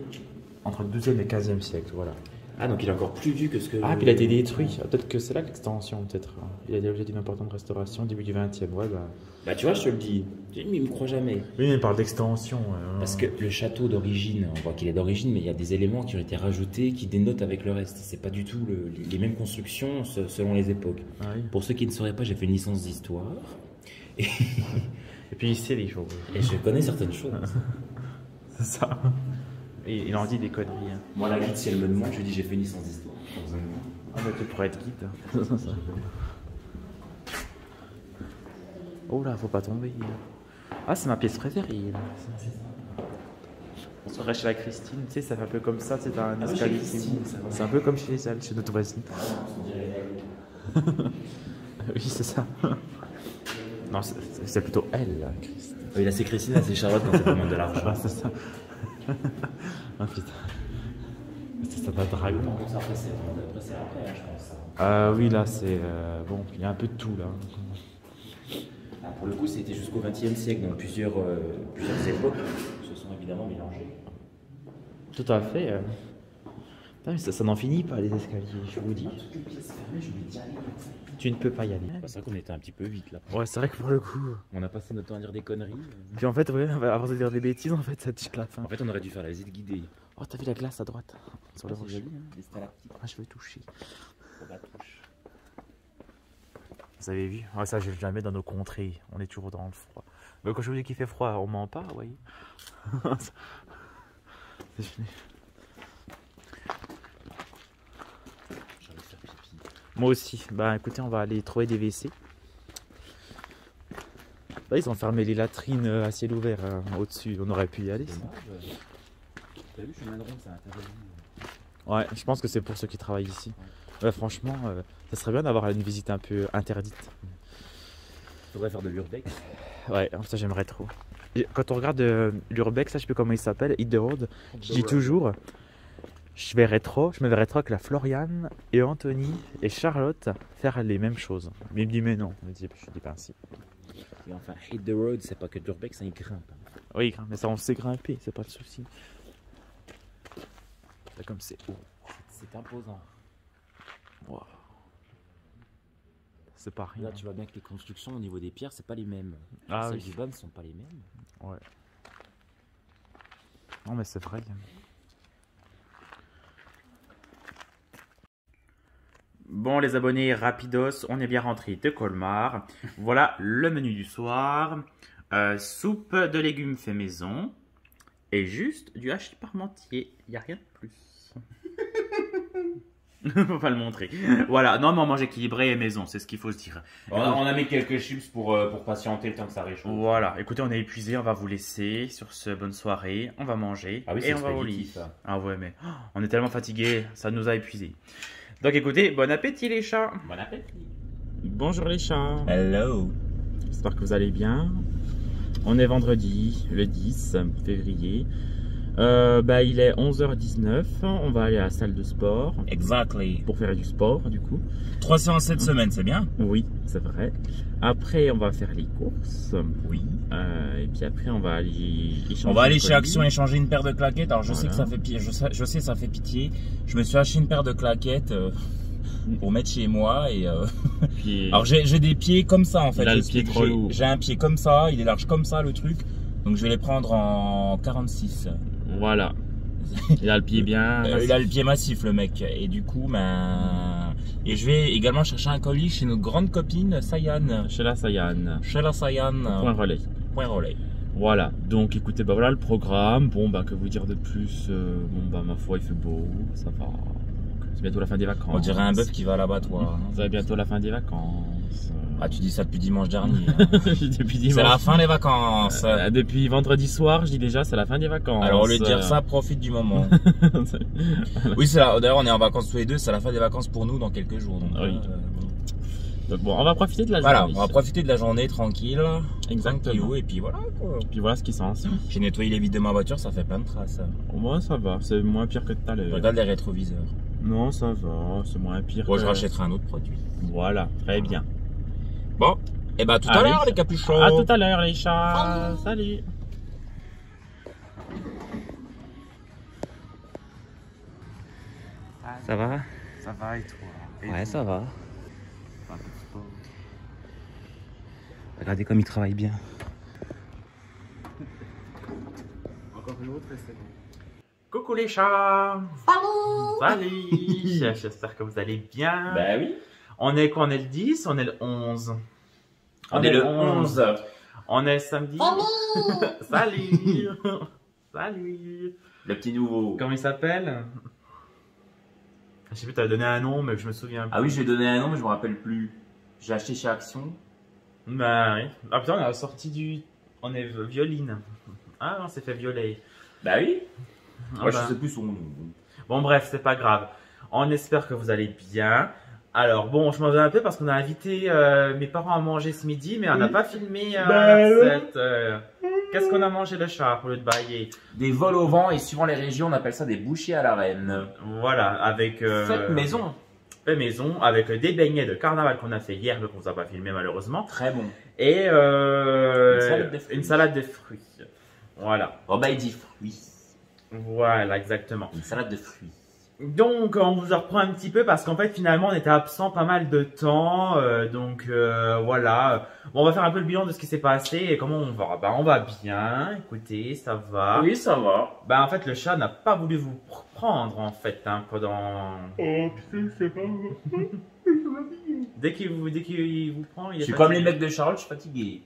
entre le 12e et 15e siècle, voilà. Ah, donc il est encore plus vieux que ce que... Ah, puis il a été détruit. Peut-être que c'est là l'extension, peut-être. Il a été l'objet d'une importante restauration, début du 20e, ouais, bah... Bah tu vois, je te le dis. Mais il me croit jamais. Oui, mais il parle d'extension. Parce que le château d'origine, on voit qu'il est d'origine, mais il y a des éléments qui ont été rajoutés qui dénotent avec le reste. C'est pas du tout les mêmes constructions selon les époques. Ah, oui. Pour ceux qui ne sauraient pas, j'ai fait une licence d'histoire. Et, Et puis il sait les choses. et je connais certaines choses. C'est ça. Et il en dit des conneries. Hein. Moi, la guide, si elle me demande, je lui dis j'ai fait une licence d'histoire. Ah bah tu pourrais être guide. Oh là, faut pas tomber. Ah, c'est ma pièce préférée. Là. On serait chez la Christine, tu sais, ça fait un peu comme ça, c'est un escalier qui monte. C'est un peu comme chez elle, chez notre voisine. Oui, c'est ça. Non, c'est plutôt elle, là, Christine. Oui, là, c'est Christine, là, c'est Charlotte quand elle demande de l'argent. Ah, c'est ça. Ah putain. C'est un dragon. Après, c'est après, je pense. Oui, là, c'est. Bon, il y a un peu de tout, là. Ah, pour le coup, c'était jusqu'au XXe siècle, donc plusieurs époques se sont évidemment mélangées. Tout à fait. Putain, mais ça n'en finit pas, les escaliers, je vous dis. Tu ne peux pas y aller. C'est vrai qu'on était un petit peu vite là. Ouais, c'est vrai que pour le coup. On a passé notre temps à dire des conneries. Puis en fait, ouais, avant de dire des bêtises, en fait, ça te tue la fin. En fait, on aurait dû faire la visite guidée. Oh, t'as vu la glace à droite sur le C'est rocher. joli, hein, les stalactites. Ah, je veux toucher. Pour la touche. Vous avez vu? Ouais, ça, je vais jamais dans nos contrées. On est toujours dans le froid. Mais quand je vous dis qu'il fait froid, on ment pas, vous voyez. C'est fini. J'ai envie de faire pipi. Moi aussi. Bah écoutez, on va aller trouver des WC. Bah, ils ont fermé les latrines à ciel ouvert au-dessus. On aurait pu y aller. Ça. Dommage. T'as vu, chemin de ronde, c'est intéressant. Ouais, je pense que c'est pour ceux qui travaillent ici. Ouais, franchement, ça serait bien d'avoir une visite un peu interdite. Faudrait faire de l'urbex. Ouais, ça j'aimerais trop. Et quand on regarde l'urbex, ça je sais plus comment il s'appelle, Hit the Road, je dis toujours, je me verrais trop avec la Floriane et Anthony et Charlotte faire les mêmes choses. Mais il me dit mais non, je dis pas ainsi. Et enfin, hit the road, c'est pas que de l'urbex, ça y grimpe. Oui, mais ça on sait grimper, c'est pas le souci. C'est comme c'est haut. C'est imposant. Wow. C'est pas rien. Là, tu vois bien que les constructions au niveau des pierres, c'est pas les mêmes. Ah Celles oui. du bas ne sont pas les mêmes. Ouais. Non mais c'est vrai. Bon les abonnés, rapidos, on est bien rentré de Colmar. Voilà le menu du soir. Soupe de légumes fait maison. Et juste du hachis parmentier. Il n'y a rien de plus. Faut pas le montrer. Voilà, non mais on mange équilibré et maison, c'est ce qu'il faut se dire. On a mis quelques chips pour patienter le temps que ça réchauffe. Voilà, écoutez, on est épuisé, on va vous laisser sur ce bonne soirée. On va manger Ah oui, et c'est on va au lit. expéditif, ça. Ah ouais, mais on est tellement fatigué, ça nous a épuisés. Donc écoutez, bon appétit les chats. Bon appétit. Bonjour les chats. Hello. J'espère que vous allez bien. On est vendredi, le 10 février. Il est 11h19. On va aller à la salle de sport Exactly. pour faire du sport du coup. 3 séances cette semaine, c'est bien? Oui, c'est vrai. Après, on va faire les courses. Oui. Et puis après, on va aller échanger. On va aller le chez colis. Action échanger une paire de claquettes. Alors je sais Voilà. que ça fait pitié. Je sais ça fait pitié. Je me suis acheté une paire de claquettes pour mettre chez moi et. Puis, Alors j'ai des pieds comme ça en fait. Il a le J'explique. pied trop lourd. J'ai un pied comme ça. Il est large comme ça le truc. Donc je vais les prendre en 46. voilà. Il a le pied bien. Il a le pied massif le mec. Et du coup, et je vais également chercher un colis chez notre grande copine Sayan. Chez la Sayan. Chez la Sayan. Point relais. Point relais. Voilà. Donc écoutez, bah voilà le programme. Bon bah que vous dire de plus. Ma foi il fait beau, ça va. C'est bientôt la fin des vacances. On dirait un bœuf qui va à l'abattoir. C'est bientôt la fin des vacances. Ah, tu dis ça depuis dimanche dernier. Hein. Depuis dimanche. C'est la fin des vacances. Depuis vendredi soir, je dis déjà c'est la fin des vacances. Alors au lieu de dire ça, profite du moment. Oui, c'est là. D'ailleurs, on est en vacances tous les deux. C'est la fin des vacances pour nous dans quelques jours. Donc, Oui. Donc bon, on va profiter de la voilà, journée. on va profiter de la journée tranquille. Exactement. Tranquillou, et puis voilà quoi. Puis voilà ce qui s'en suit. J'ai nettoyé les vitres de ma voiture, ça fait plein de traces. Moi ça va, c'est moins pire que tout à l'heure. Regarde les rétroviseurs. Non, ça va, c'est moins pire. Bon, que... je rachèterai un autre produit. Voilà, très bien. Bon, et bah tout à Allez. l'heure les capuchons. À tout à l'heure les chats. Salut. Ça va? Ça va et toi? Ouais, ça va. Regardez comme il travaille bien. Encore une autre et c'est bon. Coucou les chats. Salut. J'espère que vous allez bien. Bah oui. On est quoi? On est le 10, on est le 11. On est le 11. On est samedi. Salut. Salut. Le petit nouveau. Comment il s'appelle? Je sais plus, t'as donné un nom, mais je me souviens plus. Ah oui, je lui ai donné un nom, mais je me rappelle plus. J'ai acheté chez Action. Bah oui. Ah putain, on a sorti du... On est violine. Ah non, c'est fait violer. Bah oui. Ah Moi, bah. je sais plus son nom. Bon bref, c'est pas grave. On espère que vous allez bien. Alors bon, je m'en vais un peu parce qu'on a invité mes parents à manger ce midi, mais on n'a pas filmé cette... Qu'est-ce qu'on a mangé le chat au lieu de bailler? Des vols au vent et suivant les régions, on appelle ça des bouchées à la reine. Voilà, avec... Faites maison. Fait maison, avec des beignets de carnaval qu'on a fait hier, mais qu'on vous a pas filmé malheureusement. Très bon. Et salade de fruits. une salade de fruits. Voilà. Oh bah il dit fruits. Voilà, exactement. Une salade de fruits. Donc, on vous en reprend un petit peu parce qu'en fait, finalement, on était absent pas mal de temps. Voilà. Bon, on va faire un peu le bilan de ce qui s'est passé et comment on va. Bah, on va bien. Écoutez, ça va. Oui, ça va. Bah, en fait, le chat n'a pas voulu vous prendre, en fait, hein, pendant... Oh, putain, c'est pas... Dès qu'il vous prend, il est Je suis fatigué. comme les mecs de Charlotte, je suis fatigué.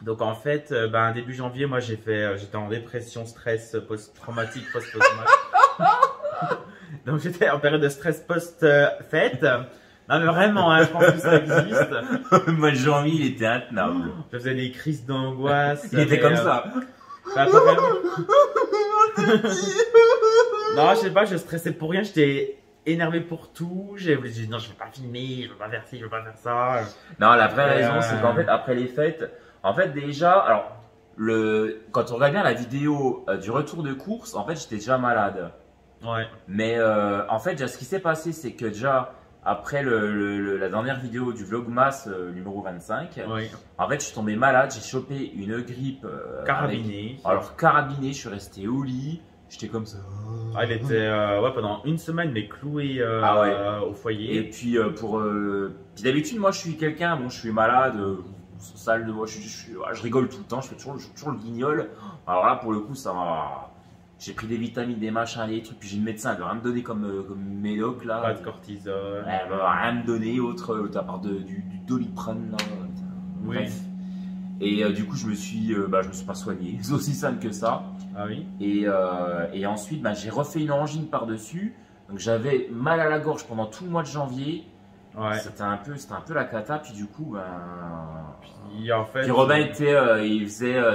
Donc, en fait, ben, début janvier, moi, j'étais en dépression, stress post-traumatique, post-post-match. Donc, j'étais en période de stress post-fête. Non, mais vraiment, hein, je pense que ça existe. Le mois de janvier, il était intenable. Je faisais des crises d'angoisse. Il était mais, comme ça. Bah, pas vraiment. Non, je sais pas, je stressais pour rien, j'étais énervé pour tout. J'ai dit non, je veux pas filmer, je veux pas faire ci, je veux pas faire ça. Non, la vraie raison, c'est qu'en fait, après les fêtes, en fait, déjà, alors, quand on regarde bien la vidéo du retour de course, en fait, j'étais déjà malade. Ouais. Mais en fait, déjà, ce qui s'est passé, c'est que déjà, après la dernière vidéo du Vlogmas numéro 25, Oui. en fait, je suis tombé malade, j'ai chopé une grippe. Carabiné. Alors, carabiné, je suis resté au lit, j'étais comme ça. Ah, il était ouais, pendant une semaine, mais cloué Ah ouais. au foyer. Et puis, puis d'habitude, moi, je suis quelqu'un, bon, je suis malade, sale de moi, je rigole tout le temps, je fais toujours le guignol. Alors là, pour le coup, ça m'a. J'ai pris des vitamines, des machins, des trucs, puis j'ai le médecin, elle veut rien me donner comme médoc là. Pas de cortisone. Elle veut rien me donner autre, à part du Doliprane là. Oui. Bref. Et du coup, je me suis pas soigné, c'est aussi simple que ça. Ah oui. Et ensuite, j'ai refait une angine par-dessus. Donc j'avais mal à la gorge pendant tout le mois de janvier. Ouais. C'était un peu la cata. Puis du coup, Puis en fait. puis Robin était,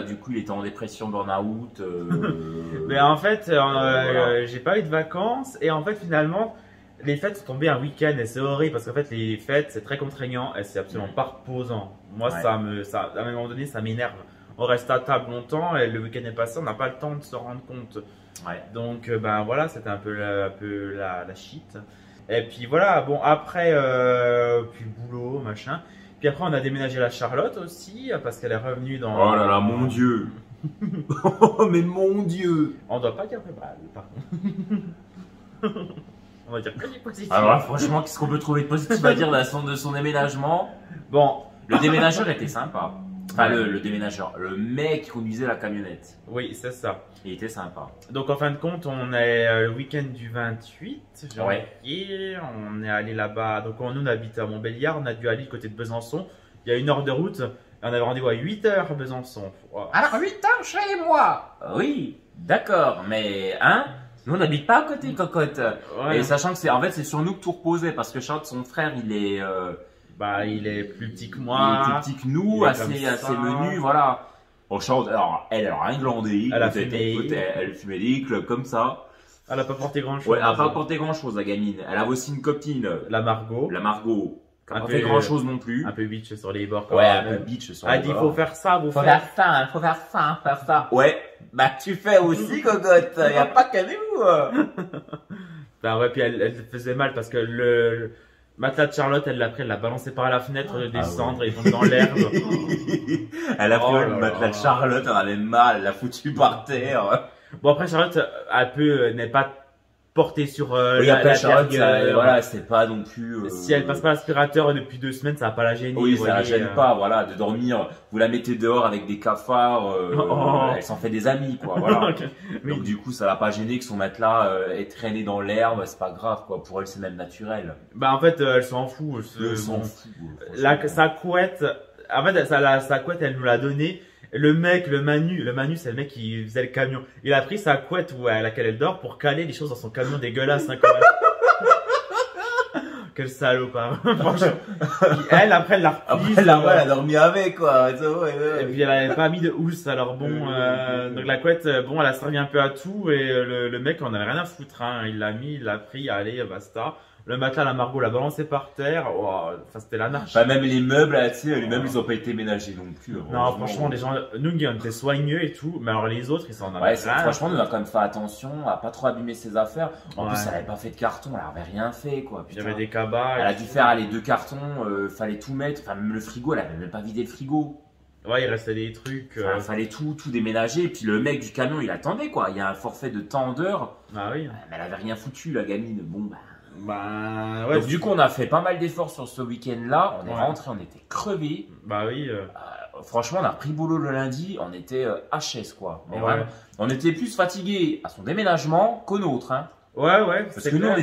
du coup, il était en dépression, burn-out. Mais en fait, j'ai pas eu de vacances et en fait finalement les fêtes sont tombées un week-end et c'est horrible parce qu'en fait les fêtes c'est très contraignant et c'est absolument pas reposant. Moi Ouais. à un moment donné ça m'énerve. On reste à table longtemps et le week-end est passé, on n'a pas le temps de se rendre compte. Ouais. Donc ben voilà, c'était un peu la shit. Et puis voilà, bon après puis le boulot machin. Puis après on a déménagé la Charlotte aussi parce qu'elle est revenue dans. Oh là là, mon Dieu. Oh mais mon Dieu. On doit pas dire de mal, par contre. On va dire que du positif. Alors là, franchement, qu'est-ce qu'on peut trouver de positif à dire de son déménagement? Bon, Le déménageur était sympa. Enfin, le déménageur, le mec qui conduisait la camionnette, oui, c'est ça. il était sympa. Donc en fin de compte, on est le week-end du 28 janvier. Ouais. On est allé là-bas. Donc nous, on habite à Montbéliard. On a dû aller du côté de Besançon. Il y a 1 heure de route. Et on avait rendez-vous à 8 heures à Besançon. Wow. Alors 8 ans chez moi. Oui, d'accord, mais hein, nous on n'habite pas à côté, cocotte. Ouais. Et sachant que c'est sur nous que tout reposait parce que Charles, son frère, il est Bah, il est plus petit que il moi. est plus petit que nous, il est assez comme ça. menu, voilà. Bon, Charles, alors elle a rien glandé, Elle a peut-être, fumé. elle fumait des clubs comme ça. Elle a pas porté grand-chose. Ouais, elle a pas apporté grand chose la gamine. Elle avait aussi une copine, La Margot. la Margot, qui a Un pas peu, fait grand chose non plus. Un peu bitch sur les bords. Ouais, un peu bitch sur Elle les dit bords. faut faire ça, Faut faire ça, faut faire ça, faire ça. Ouais, bah tu fais aussi, cocotte. Y a pas qu'à nous. Bah ouais, puis elle faisait mal parce que le matelas de Charlotte, elle l'a pris, elle l'a balancé par la fenêtre de descendre et il tombe dans l'herbe. Elle a pris Oh le là matelas de là. Charlotte, elle avait mal, elle l'a foutu par terre. Bon après Charlotte, n'est pas portée sur Oui, la après Charlotte, derrière. voilà, c'est pas non plus. Si elle passe pas l'aspirateur depuis 2 semaines, ça va pas la gêner. Oui, vous ça la voyez, gêne pas, voilà, de dormir. Vous la mettez dehors avec des cafards, Oh. elle s'en fait des amis, quoi, voilà. Ok. Oui. Donc du coup, ça l'a pas gêné que son matelas ait traîné dans l'herbe, c'est pas grave, quoi. Pour elle, c'est même naturel. Bah en fait, elle s'en fout. Elle s'en Bon. fout. franchement. Sa couette, En fait, sa couette, elle nous l'a donnée. Le Manu, c'est le mec qui faisait le camion. Il a pris sa couette à laquelle elle dort pour caler les choses dans son camion dégueulasse. Hein, quand même. Quel salopard, franchement. Elle, après, elle l'a reprise. Après, elle a dormi avec, quoi. Et puis, elle avait pas mis de housse. Alors bon, donc la couette, bon, elle a servi un peu à tout. Et le mec, on avait rien à foutre. Hein. Il l'a mis, il l'a pris, allez, basta. Le matelas, la Margot l'a balancé par terre. Oh, enfin, c'était l'anarchie. Enfin, même les meubles, là, tu sais, les meubles, ils ont pas été ménagés non plus. Non, franchement, les gens, nous, on était soigneux et tout. Mais alors, les autres, ils s'en avaient Ouais, rien. franchement, nous, on a quand même fait attention à pas trop abîmer ses affaires. En plus, Ouais. elle avait pas fait de carton, elle avait rien fait, quoi. Il y Putain. avait des cabas. Elle a dû faire les 2 cartons, fallait tout mettre. Enfin, même le frigo, elle avait même pas vidé le frigo. Ouais, il restait des trucs. Enfin, fallait tout déménager. Et puis le mec du camion, il attendait, quoi. Il y a un forfait de tant d'heures. Ah oui. Mais elle avait rien foutu, la gamine. Bon, bah. Bah, ouais. Donc, du coup, on a fait pas mal d'efforts sur ce week-end-là. On est Ouais. rentré, on était crevés. Bah oui. Franchement, on a pris boulot le lundi. On était HS, quoi. Mais Ouais. vraiment, on était plus fatigués à son déménagement qu'au nôtre, hein. Ouais, Parce c'est que nous, clair.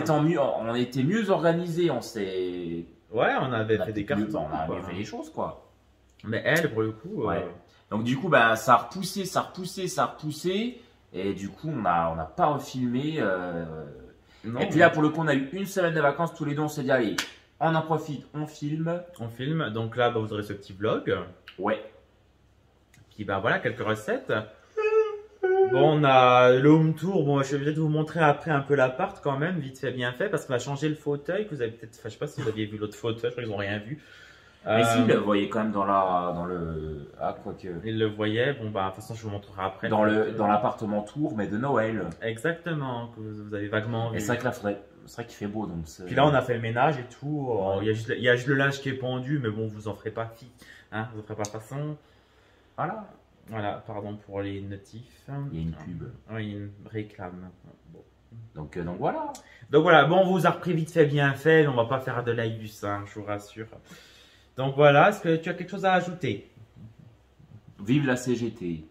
on était mieux organisés. On s'est. Ouais, on avait On a fait des mieux- cartons. on a quoi. mieux fait les choses, quoi. Mais elle, pour le coup. Ouais. Donc du coup, ben, ça a repoussé. Et du coup, on n'a pas refilmé. Non, Et puis là, pour le coup, on a eu une semaine de vacances tous les deux. On s'est dit, allez, on en profite, on filme. on filme. Donc là, bah, vous aurez ce petit vlog. Ouais. Puis bah voilà, quelques recettes. Bon, on a le home tour. Bon, je vais peut-être vous montrer après un peu l'appart quand même, vite fait, bien fait, parce qu'on a changé le fauteuil. Que vous avez peut-être, enfin, je sais pas si vous aviez vu l'autre fauteuil, je crois qu'ils n'ont rien vu. Mais si, vous voyez quand même dans le. Ah, quoique. Ils le voyaient. Bon, bah, de toute façon, je vous montrerai après. Dans l'appartement tour, mais de Noël. Exactement, que vous avez vaguement vu. Et c'est vrai que là, c'est vrai qu'il fait beau. Donc Puis là, on a fait le ménage et tout. Il y a juste le linge qui est pendu, mais bon, vous en ferez pas fi. Hein, vous en ferez pas façon. Voilà. Voilà, pardon pour les notifs. Il y a une pub. Oui, une réclame. Bon. Donc voilà. Donc voilà, bon, on vous a repris vite fait, bien fait. On va pas faire de laïus, hein, je vous rassure. Donc voilà, est-ce que tu as quelque chose à ajouter? Vive la CGT.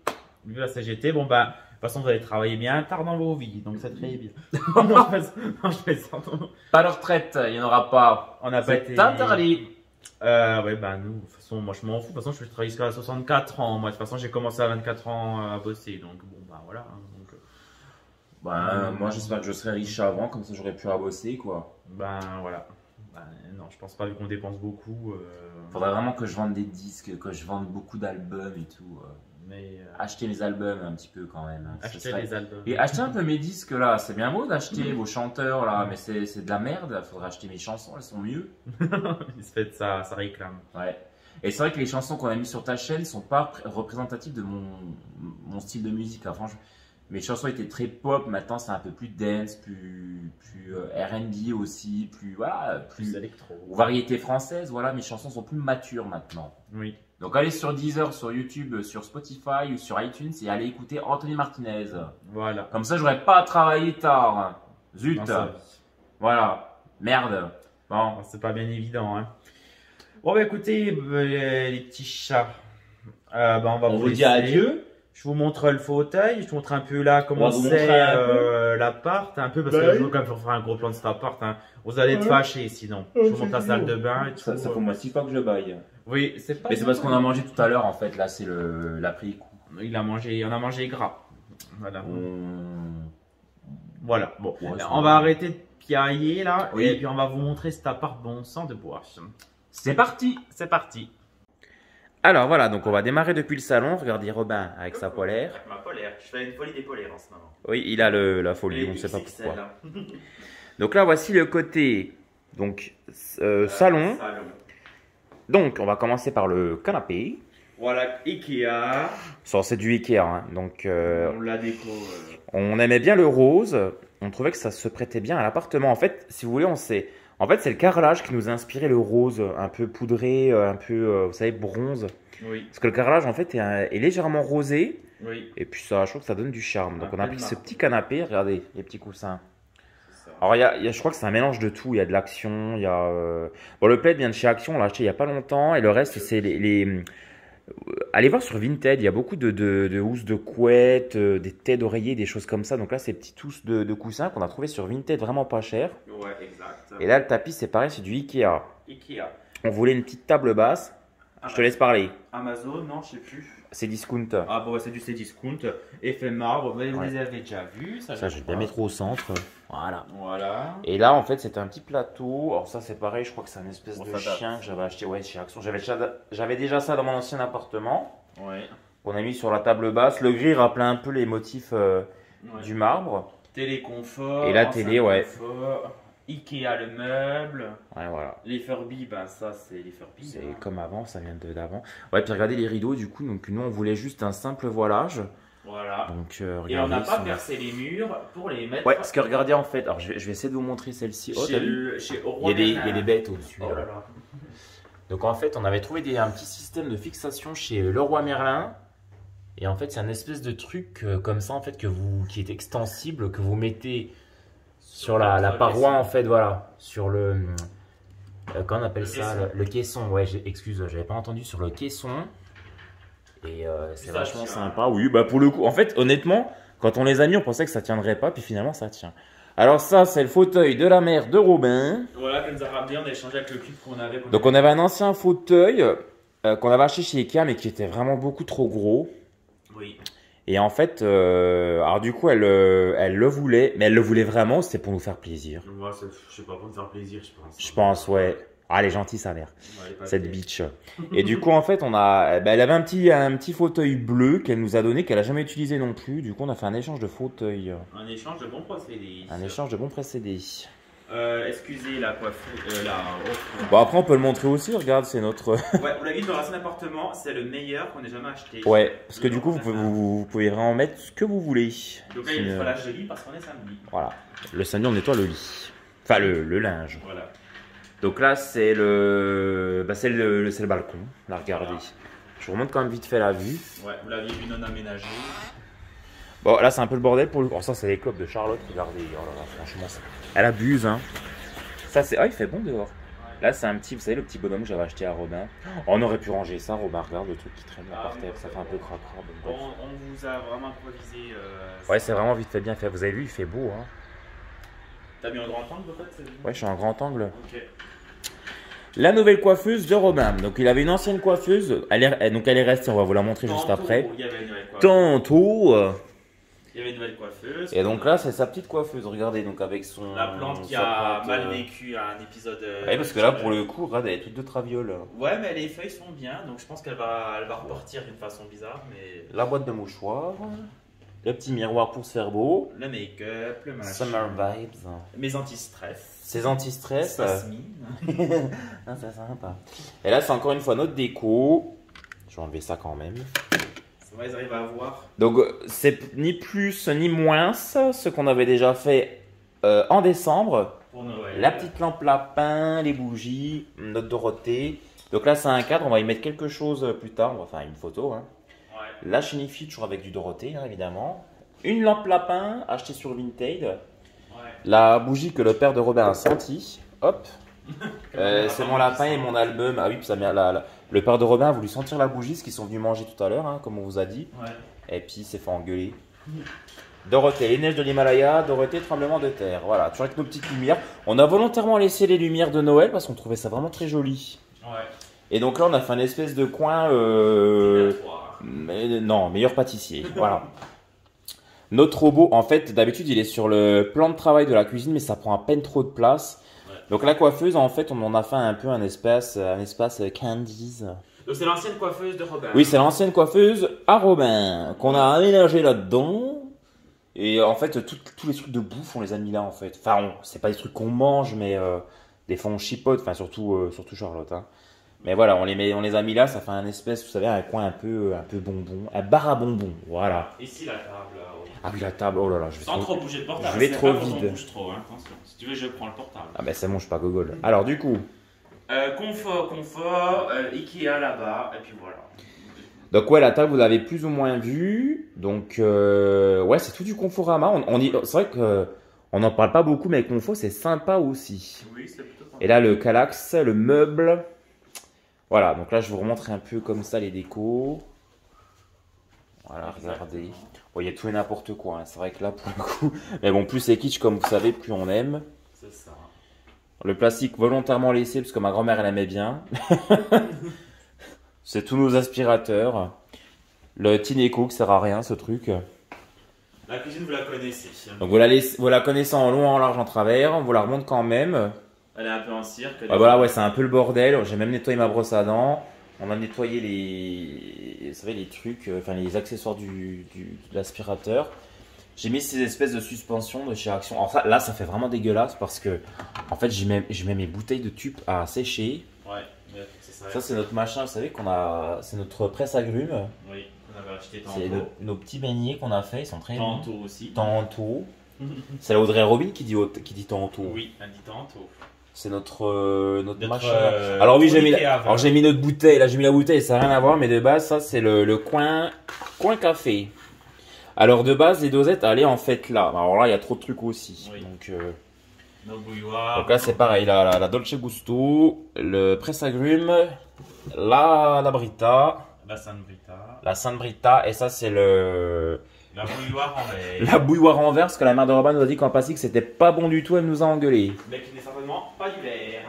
Vu la CGT, bon bah, de toute façon, vous allez travailler bien tard dans vos vies, donc c'est très bien. Non, je plaisante. Pas de retraite, il n'y en aura pas. On n'a pas C'est été. interdit. Ouais, bah nous, de toute façon, moi je m'en fous. De toute façon, je travaille jusqu'à 64 ans. Moi, de toute façon, j'ai commencé à 24 ans à bosser. Donc, bon, bah voilà. Hein, donc, Moi, j'espère que je serai riche avant, comme ça j'aurais pu bosser, quoi. ben voilà. Ben, non, je pense pas, vu qu'on dépense beaucoup. Faudrait vraiment que je vende des disques, que je vende beaucoup d'albums et tout. Mais Acheter les albums un petit peu quand même. Hein. acheter les albums. Et acheter un peu mes disques là, c'est bien beau d'acheter vos chanteurs là, mais c'est de la merde. Faudrait acheter mes chansons, elles sont mieux. Il se fait de ça, ça réclame. Ouais. Et c'est vrai que les chansons qu'on a mis sur ta chaîne sont pas représentatives de mon style de musique. Là. Franchement, mes chansons étaient très pop, maintenant c'est un peu plus dance, plus R&B aussi, plus voilà, Plus électro. variété française. Voilà, mes chansons sont plus matures maintenant. Oui. Donc allez sur Deezer, sur YouTube, sur Spotify ou sur iTunes et allez écouter Anthony Martinez. Voilà. Comme ça, j'aurais pas à travailler tard. Zut. Dans sa vie. Voilà. Merde. Bon. Alors, c'est pas bien évident. Hein. Bon, bah écoutez, les petits chats. Bah, on va On vous laisser. dit adieu. Je vous montre le fauteuil, je vous montre un peu là On comment va vous c'est montrer un peu. l'appart, un peu parce Bah que je oui. veux quand même faire un gros plan de cet appart. Hein. Vous allez être fâchés sinon. Je vous montre la salle de bain et tout. Ça fait moi 6 fois que je baille. Oui, c'est pas. Mais c'est parce qu'on a mangé tout à l'heure en fait. Là, c'est l'après-coup. On a mangé gras. Voilà. On... Voilà. Bon, Ouais, c'est on vrai. va arrêter de piailler là Oui. et puis on va vous montrer cet appart bon sang de bois. C'est parti. C'est parti. Alors voilà, donc on va démarrer depuis le salon. Regardez Robin avec sa polaire. Ma polaire, je fais une folie des polaires en ce moment. Oui, il a la folie, on ne sait pas pourquoi. Donc là, voici le côté donc salon. Donc on va commencer par le canapé. Voilà, Ikea. Ça, c'est du Ikea, hein. Donc On la déco. on aimait bien le rose. On trouvait que ça se prêtait bien à l'appartement. En fait, si vous voulez, en fait, c'est le carrelage qui nous a inspiré le rose, un peu poudré, un peu, vous savez, bronze. Oui, Parce que le carrelage, en fait, est légèrement rosé. oui. Et puis ça, je trouve que ça donne du charme. Donc Un on a peu pris de ce marbre. petit canapé. Regardez, les petits coussins. C'est ça. Alors, je crois que c'est un mélange de tout. Il y a de l'Action, il y a... Bon, le plaid vient de chez Action, on l'a acheté il n'y a pas longtemps. Et le reste, c'est allez voir sur Vinted, il y a beaucoup de housses de couette, des têtes d'oreiller, des choses comme ça. Donc là, ces petites housses de coussins qu'on a trouvé sur Vinted vraiment pas cher. Ouais, exact. Et là, le tapis, c'est pareil, c'est du Ikea. Ikea. On voulait une petite table basse Je te laisse parler. Amazon, non, je sais plus. C'est discount. Ah bon, c'est du discount. Effet marbre, vous Ouais. les avez déjà vus. Ça, je vais bien mettre au centre. Voilà. Voilà. Et là, en fait, c'était un petit plateau. Alors ça, c'est pareil, je crois que c'est un espèce Bon, de ça date. chien que j'avais acheté chez Action. J'avais déjà ça dans mon ancien appartement. Ouais. On a mis sur la table basse. Le gris rappelait un peu les motifs Ouais. du marbre. Téléconfort. Et la enceinte télé, ouais. confort, Ikea le meuble. Ouais, voilà. Les Furby, ben ça c'est les Furby. C'est hein. comme avant, ça vient d'avant. Ouais, puis regardez les rideaux, du coup. Donc, nous, on voulait juste un simple voilage. Voilà. Donc, Et on regardez. n'a pas si on a- percé les murs pour les mettre Ouais, parce que regardez, en fait. Alors, je vais essayer de vous montrer celle-ci. Oh, chez, t'as vu chez il y a des bêtes au-dessus. Oh là. là là. Donc en fait, on avait trouvé un petit système de fixation chez Leroy Merlin. Et en fait, c'est un espèce de truc comme ça, en fait, qui est extensible, que vous mettez sur la paroi, en fait, voilà. Sur le... comment on appelle ça caisson. le caisson, ouais, excuse, j'avais pas entendu, sur le caisson. Et c'est Ça vachement tient. sympa. Oui, bah pour le coup, en fait, honnêtement, quand on les a mis, on pensait que ça tiendrait pas, puis finalement, ça tient. Alors ça, c'est le fauteuil de la mère de Robin. Voilà, qu'elle nous a ramené, on a échangé avec le cube qu'on avait. Donc on avait un ancien fauteuil qu'on avait acheté chez Ikea, mais qui était vraiment beaucoup trop gros. Oui. Et en fait, alors du coup, elle le voulait, mais elle le voulait vraiment, c'était pour nous faire plaisir. Moi, je sais pas, pour me faire plaisir, je pense. Je pense, ouais. Ah, elle est gentille, sa mère, Ouais, elle est pas cette bête. bitch. Et du coup, en fait, elle avait un petit fauteuil bleu qu'elle nous a donné, qu'elle a jamais utilisé non plus. Du coup, on a fait un échange de fauteuil, Un échange de bons procédés. un échange de bons précédés. Excusez la coiffure. Bon, après, on peut le montrer aussi. Regarde, c'est notre. Ouais, vous l'avez vu dans l'ancien appartement, c'est le meilleur qu'on ait jamais acheté. Ouais, parce que du coup, vous pouvez vraiment mettre ce que vous voulez. Donc là, il faut la jolie parce qu'on est samedi. Voilà. Le samedi, on nettoie le lit. Enfin, le linge. Voilà. Donc là, c'est le balcon. Là, regardez. Voilà. Je vous remonte quand même vite fait la vue. Ouais, vous l'aviez vu non aménagé. Bon, là, c'est un peu le bordel pour le. Oh, ça, c'est les clopes de Charlotte. Regardez. Oh là là, franchement, elle abuse, hein. Ça, c'est. Ah, il fait bon dehors. Là, c'est un petit, vous savez, le petit bonhomme que j'avais acheté à Robin. Oh, on aurait pu ranger ça, Robin. Regarde le truc qui traîne là par terre. Ça fait un peu cracra. On vous a vraiment improvisé. Ouais, c'est vraiment vite fait, bien fait. Vous avez vu, il fait beau, hein. T'as mis un grand angle peut-être? Ouais, je suis en grand angle. Ok. La nouvelle coiffeuse de Robin. Donc, il avait une ancienne coiffeuse. Elle est restée. On va vous la montrer juste après. Il y avait une nouvelle coiffeuse. Tantôt. Il y avait une nouvelle coiffeuse. Et donc là, c'est sa petite coiffeuse. Regardez, donc avec son. La plante qui sa a plante, mal vécu un épisode. Ouais, parce que là, pour le coup, regarde, elle est toute de traviole. Ouais, mais les feuilles sont bien, donc je pense qu'elle va repartir d'une façon bizarre, mais. La boîte de mouchoirs. Le petit miroir pour se faire beau. Le make-up, le machin. Summer vibes. Mes anti-stress. Ses anti-stress. Jasmine. Ah, c'est sympa. Et là, c'est encore une fois notre déco. Je vais enlever ça quand même. Ça va, ils arrivent à voir. Donc, c'est ni plus ni moins ce qu'on avait déjà fait en décembre. Pour Noël. La petite lampe lapin, les bougies, notre Dorothée. Donc là, c'est un cadre. On va y mettre quelque chose plus tard. On va faire une photo. Hein. Ouais. La chenille toujours avec du Dorothée, hein, évidemment. Une lampe lapin achetée sur Vinted. Ouais. La bougie que le père de Robin a sentie. Hop. C'est mon lapin et mon album. Ah oui, puis ça, le père de Robin a voulu sentir la bougie, ce qu'ils sont venus manger tout à l'heure, hein, comme on vous a dit. Ouais. Et puis il s'est fait engueuler. Dorothée, les neiges de l'Himalaya. Dorothée, tremblement de terre. Voilà, toujours avec nos petites lumières. On a volontairement laissé les lumières de Noël parce qu'on trouvait ça vraiment très joli. Ouais. Et donc là, on a fait un espèce de coin. Non, meilleur pâtissier. Voilà. Notre robot, en fait, d'habitude, il est sur le plan de travail de la cuisine, mais ça prend à peine trop de place. Ouais. Donc la coiffeuse, en fait, on en a fait un peu un espace Candies. Donc c'est l'ancienne coiffeuse de Robin. Oui, c'est l'ancienne coiffeuse à Robin qu'on a aménagé là-dedans. Et en fait, tous les trucs de bouffe, on les a mis là, en fait. Enfin, c'est pas des trucs qu'on mange, mais des fois on chipote. Enfin, surtout Charlotte. Hein. Mais voilà, on les a mis là. Ça fait un espèce, vous savez, un coin un peu bonbon, un bar à bonbons. Voilà. Ici la table. Ah oui, la table. Oh là là, je vais Sans trop bouger le portable. je vais c'est trop pas quand on vide. bouge trop, hein, attention. Si tu veux, je prends le portable. Ah ben c'est bon, je suis pas gogol. Alors du coup, Confort, Ikea là-bas, et puis voilà. donc ouais, la table vous l'avez plus ou moins vue. Donc ouais, c'est tout du Conforama. C'est vrai que on n'en parle pas beaucoup, mais le confort c'est sympa aussi. Oui, c'est plutôt Et là le Calax, le meuble. Voilà, donc là je vous remontre un peu comme ça les décos. Voilà, regardez. Bon, il y a tout et n'importe quoi. Hein. C'est vrai que là pour le coup, mais bon, plus c'est kitsch comme vous savez, plus on aime. C'est ça. Le plastique volontairement laissé parce que ma grand-mère elle aimait bien. C'est tous nos aspirateurs. Le Tineco qui sert à rien ce truc. La cuisine, vous la connaissez. Donc vous la connaissez en long, en large, en travers. On vous la remonte quand même. Elle est un peu en cirque. Voilà, ouais, c'est un peu le bordel. J'ai même nettoyé ma brosse à dents. On a nettoyé les, vous savez, les trucs, enfin les accessoires de l'aspirateur. J'ai mis ces espèces de suspensions de chez Action. Alors là, ça fait vraiment dégueulasse parce que, en fait, je mets mes bouteilles de tube à sécher. Ouais, c'est ça. Ça, c'est notre machin, vous savez, c'est notre presse agrumes. Oui, qu'on avait acheté tantôt. C'est nos petits beignets qu'on a fait, ils sont très bons. Tantôt aussi. Tantôt. C'est la Audrey Robin qui dit tantôt. Oui, elle dit tantôt. C'est notre machin. Alors oui, j'ai mis notre bouteille. Là, j'ai mis la bouteille, ça n'a rien à voir, mais de base, ça, c'est le coin café. Alors de base, les dosettes, allaient en fait là. Alors là, il y a trop de trucs aussi. Oui. Donc Donc là, c'est pareil. La Dolce Gusto, le presse agrumes, la Brita, la Sainte Brita, et ça, c'est la bouilloire en verre. la bouilloire en verre, parce que la mère de Robin nous a dit qu'en plastique, c'était pas bon du tout, elle nous a engueulé. Mais qui n'est certainement pas du verre.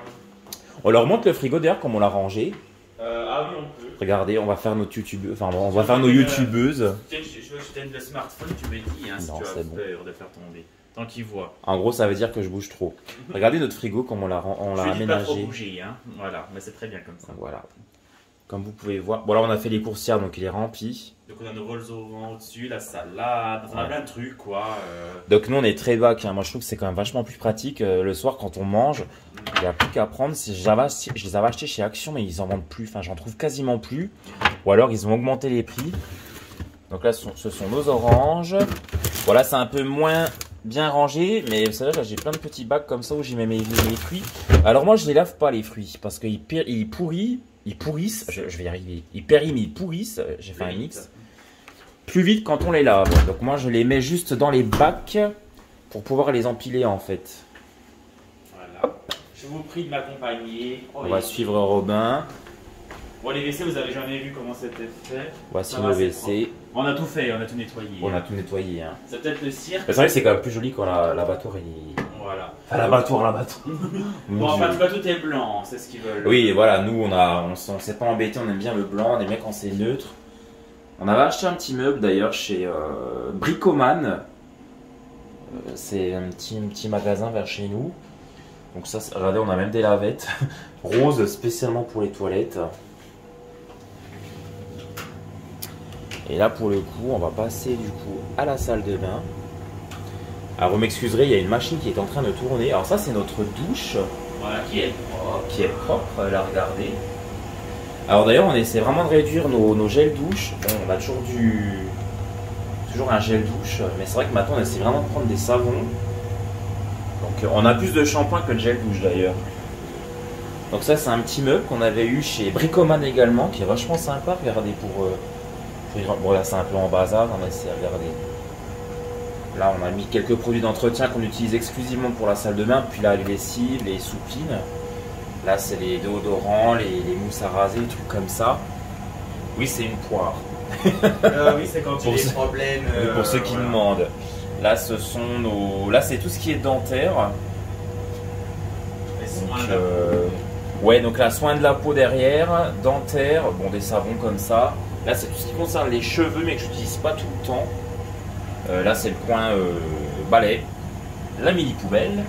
On leur montre le frigo d'ailleurs, comme on l'a rangé. Ah oui, on peut. Regardez, on va faire notre youtubeuses. Enfin, on va faire nos youtubeuses. Tiens, je veux que je t'aide le smartphone, tu me dis, hein, si Non, tu as c'est bon. peur de faire tomber. Tant qu'il voit. En gros, ça veut dire que je bouge trop. Regardez notre frigo, comme on l'a Je dis pas trop aménagé. bouger, hein. Voilà, mais c'est très bien comme ça. Donc, voilà. Comme vous pouvez voir. Bon, là, on a fait les coursières, donc il est rempli. Donc on a nos rolls au vent au-dessus, la salade, on a plein de trucs, quoi. Donc, nous, on est très bac. Hein. Moi, je trouve que c'est quand même vachement plus pratique. Le soir, quand on mange, il n'y a plus qu'à prendre. Je les avais achetés chez Action, mais ils en vendent plus. Enfin, j'en trouve quasiment plus. Ou alors, ils ont augmenté les prix. Donc là, ce sont nos oranges. Voilà, c'est un peu moins bien rangé, mais vous savez, là, j'ai plein de petits bacs comme ça où j'y mets mes fruits. Alors moi, je les lave pas, les fruits, parce qu'ils pourrissent. Je vais y arriver. Ils périment, ils pourrissent. J'ai fait un mix. Plus vite quand on les lave. Donc moi, je les mets juste dans les bacs pour pouvoir les empiler, en fait. Voilà. Je vous prie de m'accompagner. On va suivre Robin. Bon, les WC, vous avez jamais vu comment c'était fait. Voici Ça nos va, c'est WC. On a tout fait, on a tout nettoyé. On a tout nettoyé. Hein. C'est peut-être le cirque. C'est vrai que c'est quand même plus joli quand l'abattoir est... Voilà. Enfin, l'abattoir. Bon, enfin, en tout cas, tout est blanc, c'est ce qu'ils veulent. Oui, voilà, nous, on s'est pas embêté, on aime bien le blanc, on aime bien quand c'est neutre. On avait acheté un petit meuble d'ailleurs chez Bricoman. C'est un petit magasin vers chez nous. Donc ça, regardez, on a même des lavettes roses spécialement pour les toilettes. Et là, pour le coup, on va passer du coup à la salle de bain. Alors, vous m'excuserez, il y a une machine qui est en train de tourner. Alors ça, c'est notre douche. Voilà, qui est Propre, là, regardez. Alors d'ailleurs, on essaie vraiment de réduire nos gels douche. Bon, on a toujours un gel douche, mais c'est vrai que maintenant, on essaie vraiment de prendre des savons. Donc, on a plus de shampoing que de gel douche d'ailleurs. Donc ça, c'est un petit meuble qu'on avait eu chez Bricoman également, qui est vachement sympa. Regardez bon, là, c'est un peu en bazar, on va essayer de regarder. Là, on a mis quelques produits d'entretien qu'on utilise exclusivement pour la salle de bain. Puis là, les lessives, les soupines. Là, c'est les déodorants, les mousses à raser, des trucs comme ça. Oui, c'est une poire. oui, c'est quand tu as des problèmes. Pour ceux qui demandent. Là, Là, c'est tout ce qui est dentaire. Ouais, donc là, soin de la peau derrière, dentaire, bon, des savons comme ça. Là, c'est tout ce qui concerne les cheveux, mais que je n'utilise pas tout le temps. Là, c'est le coin balai. La mini poubelle.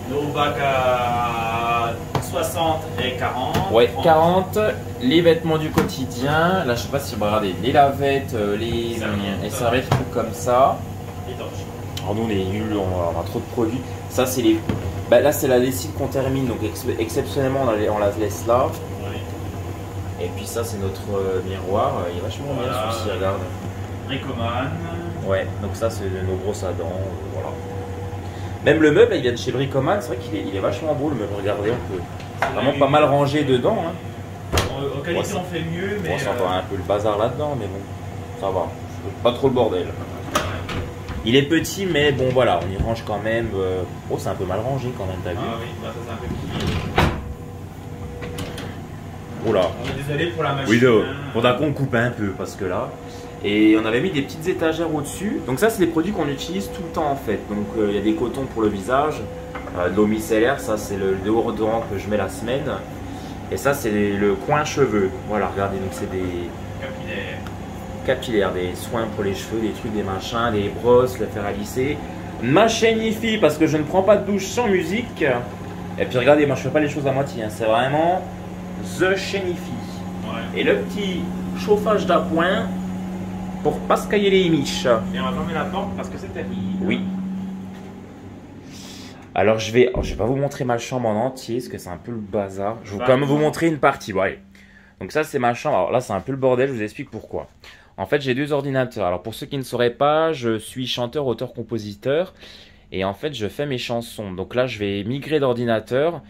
Nos bacs à 60 et 40. Ouais, 30. 40. Les vêtements du quotidien. Là, je sais pas si vous regardez. Les lavettes, les serviettes, trucs comme ça. Les torches. Alors, nous, on est nuls, on a trop de produits. Ça, c'est les. Bah, là, c'est la lessive qu'on termine. Donc, exceptionnellement, on la laisse là. Oui. Et puis, ça, c'est notre miroir. Il est vachement bien celui-ci, regarde. Bricoman. Ouais, donc ça, c'est nos brosses à dents. Voilà. Même le meuble, là, il vient de chez Bricoman. C'est vrai qu'il est vachement beau, le meuble. Regardez, on peut vraiment pas mal ranger dedans. Hein. En qualité, on fait mieux, mais. On sent un peu le bazar là-dedans, mais bon, ça va. Pas trop le bordel. Il est petit, mais bon, voilà, on y range quand même. Oh, c'est un peu mal rangé quand même, t'as vu? Ah oui, bah, ça c'est un peu petit. Oh là. On est désolé pour la machine. Oui, faudra qu'on coupe un peu parce que là. Et on avait mis des petites étagères au-dessus. Donc ça, c'est des produits qu'on utilise tout le temps en fait. Donc il y a des cotons pour le visage, de l'eau micellaire, ça c'est le déodorant que je mets la semaine. Et ça, c'est le coin cheveux. Voilà, regardez, donc c'est des capillaires, des soins pour les cheveux, des trucs, des machins, des brosses, le fer à lisser. Ma chaîne IFI, parce que je ne prends pas de douche sans musique. Et puis regardez, moi je fais pas les choses à moitié, hein. C'est vraiment The chaîne IFI. Ouais. Et le petit chauffage d'appoint pour pas se cailler les miches. Et on va fermer la porte parce que c'est terrible. Oui. Alors je vais pas vous montrer ma chambre en entier parce que c'est un peu le bazar. Je vais quand même vous montrer une partie. Bon, allez. Donc ça c'est ma chambre. Alors là c'est un peu le bordel, je vous explique pourquoi. En fait j'ai 2 ordinateurs. Alors pour ceux qui ne sauraient pas, je suis chanteur, auteur, compositeur. Et en fait je fais mes chansons. Donc là je vais migrer d'ordinateur.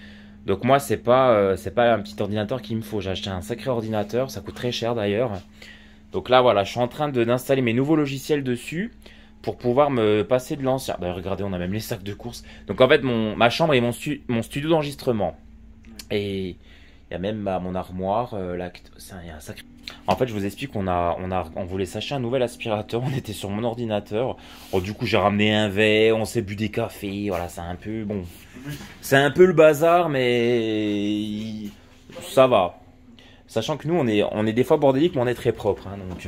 Donc moi c'est pas un petit ordinateur qu'il me faut. J'ai acheté un sacré ordinateur, ça coûte très cher d'ailleurs. Donc là voilà, je suis en train d'installer mes nouveaux logiciels dessus. Pour pouvoir me passer de l'ancien. D'ailleurs, regardez, on a même les sacs de course. Donc en fait, ma chambre est mon studio d'enregistrement. Et il y a même mon armoire. Là, il y a un sacré... En fait, je vous explique qu'on voulait s'acheter un nouvel aspirateur. On était sur mon ordinateur. Oh, du coup, j'ai ramené un verre, on s'est bu des cafés. Voilà, c'est un peu... Bon, c'est un peu le bazar, mais ça va. Sachant que nous, on est des fois bordélique, mais on est très propre. Hein, donc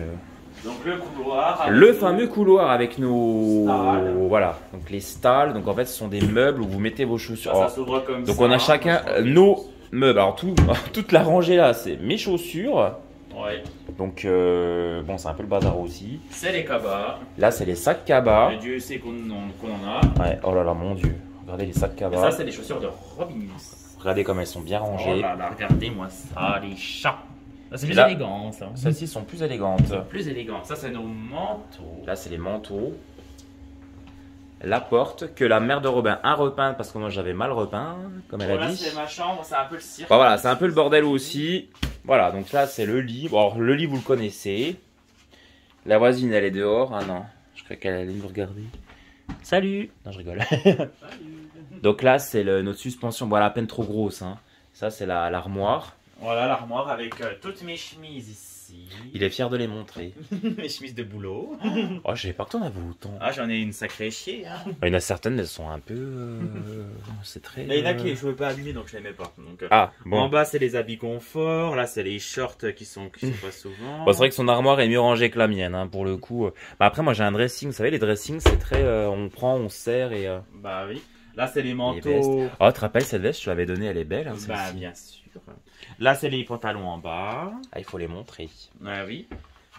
le couloir. Le fameux couloir avec nos... Stalles. Voilà, donc les stalles. Donc en fait, ce sont des meubles où vous mettez vos chaussures. Ça s'ouvre comme donc ça. on a chacun nos meubles. Alors toute la rangée là, c'est mes chaussures. Ouais. Donc bon, c'est un peu le bazar aussi. C'est les cabas. Là, c'est les sacs cabas. Et Dieu sait qu'on en a. Ouais, oh là là, mon Dieu. Regardez les sacs Et cabas. ça, c'est les chaussures de Robin. Regardez comme elles sont bien rangées. Oh là là, regardez-moi ça, les chats. C'est plus là, élégant, ça. Celles-ci sont plus élégantes. Plus élégant. Ça, c'est nos manteaux. Là, c'est les manteaux. La porte que la mère de Robin a repeint parce que moi j'avais mal repeint, comme elle a là, dit. c'est ma chambre, c'est un peu le cirque. Bon, voilà, c'est un peu le bordel aussi. Voilà, donc là, c'est le lit. Bon, alors, le lit, vous le connaissez. La voisine, elle est dehors. Ah non, je crois qu'elle allait nous regarder. Salut. Non, je rigole. Salut. Donc là, c'est notre suspension. Bon, elle est à peine trop grosse. Hein. Ça, c'est l'armoire. Voilà l'armoire avec toutes mes chemises ici. Il est fier de les montrer. Mes chemises de boulot. Oh, je savais pas que t'en avais autant. Ah, j'en ai une sacrée chier. Hein. Il y en a certaines, elles sont un peu... c'est très... Mais il y en a qui je veux pas abîmer, donc je les mets pas. Donc, ah, bon. En bas, c'est les habits confort. Là, c'est les shorts qui sont pas souvent. Bon, c'est vrai que son armoire est mieux rangée que la mienne, hein, pour le coup. Bah, après, moi, j'ai un dressing. Vous savez, les dressings, c'est très... on prend, on serre et... Bah oui. Là, c'est les manteaux. Oh, tu te rappelles cette veste, je te l'avais donnée, elle est belle. Hein, bah, bien sûr. Là, c'est les pantalons en bas. Ah, il faut les montrer. Ah oui.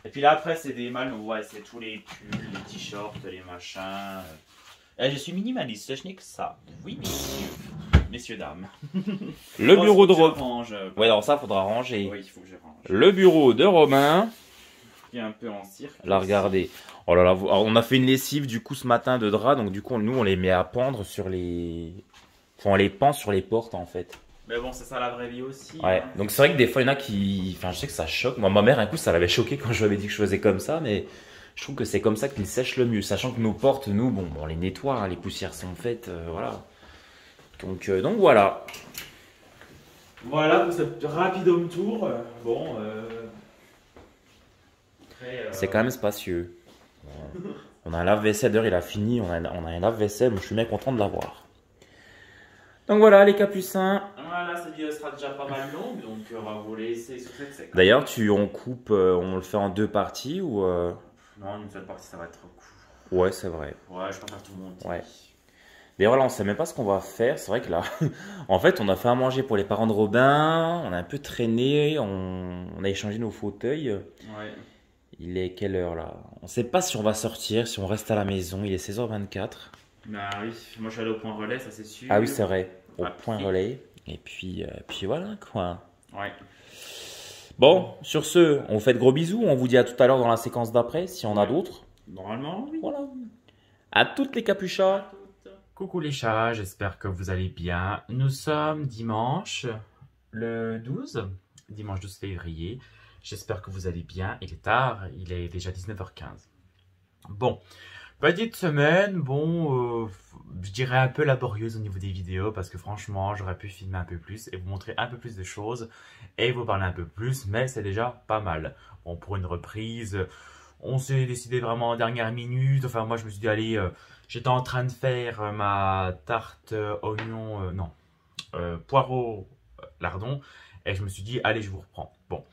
Et puis là, après, c'est des manteaux. Ouais, c'est tous les pulls, les t-shirts, les machins. Et je suis minimaliste, je n'ai que ça. Oui, messieurs. Messieurs, dames. Le bureau de Robin. Ouais, alors ça, faudra ranger. Oui, il faut que je range. Le bureau de Romain. Qui est un peu en cirque. Là, regardez. Oh là là, alors, on a fait une lessive du coup ce matin de drap, donc du coup, nous, on les met à pendre sur les... Enfin, on les pend sur les portes en fait. Mais bon, c'est ça la vraie vie aussi. Ouais, hein. donc c'est vrai que des fois, il y en a qui... Enfin, je sais que ça choque. Moi, ma mère, un coup, ça l'avait choqué quand je lui avais dit que je faisais comme ça, mais je trouve que c'est comme ça qu'ils sèchent le mieux. Sachant que nos portes, nous, bon, on les nettoie, hein, les poussières sont faites, voilà. Donc voilà. Voilà pour ce rapide home tour. Bon, c'est quand même spacieux. On a un lave-vaisselle, d'ailleurs il a fini, on a un lave-vaisselle, je suis bien content de l'avoir. Donc voilà les capucins. Voilà, cette vidéo sera déjà pas mal longue, donc on va vous laisser sur cette séquence. D'ailleurs on coupe, on le fait en 2 parties ou... Non, une seule partie ça va être court. Ouais, c'est vrai. Ouais, je préfère tout le monde. Ouais. D'ailleurs là on sait même pas ce qu'on va faire, c'est vrai que là, en fait on a fait à manger pour les parents de Robin, on a un peu traîné, on a échangé nos fauteuils. Ouais. Il est quelle heure là? On sait pas si on va sortir, si on reste à la maison, il est 16h24. Bah oui, moi je suis allé au point relais, ça c'est sûr. Ah oui c'est vrai, au Ah, point oui. relais. Et puis voilà quoi. Ouais. Bon, sur ce, on vous fait de gros bisous, on vous dit à tout à l'heure dans la séquence d'après, si on a d'autres. Normalement, oui. Voilà. À toutes les capuchas. Coucou les chats, j'espère que vous allez bien. Nous sommes dimanche, le 12 février. J'espère que vous allez bien. Il est tard, il est déjà 19h15. Bon, petite semaine, bon, je dirais un peu laborieuse au niveau des vidéos parce que franchement, j'aurais pu filmer un peu plus et vous montrer un peu plus de choses et vous parler un peu plus, mais c'est déjà pas mal. Bon, pour une reprise, on s'est décidé vraiment en dernière minute. Enfin, moi, je me suis dit, allez, j'étais en train de faire ma tarte oignon, poireau, lardon. Et je me suis dit, allez, je vous reprends. Bon,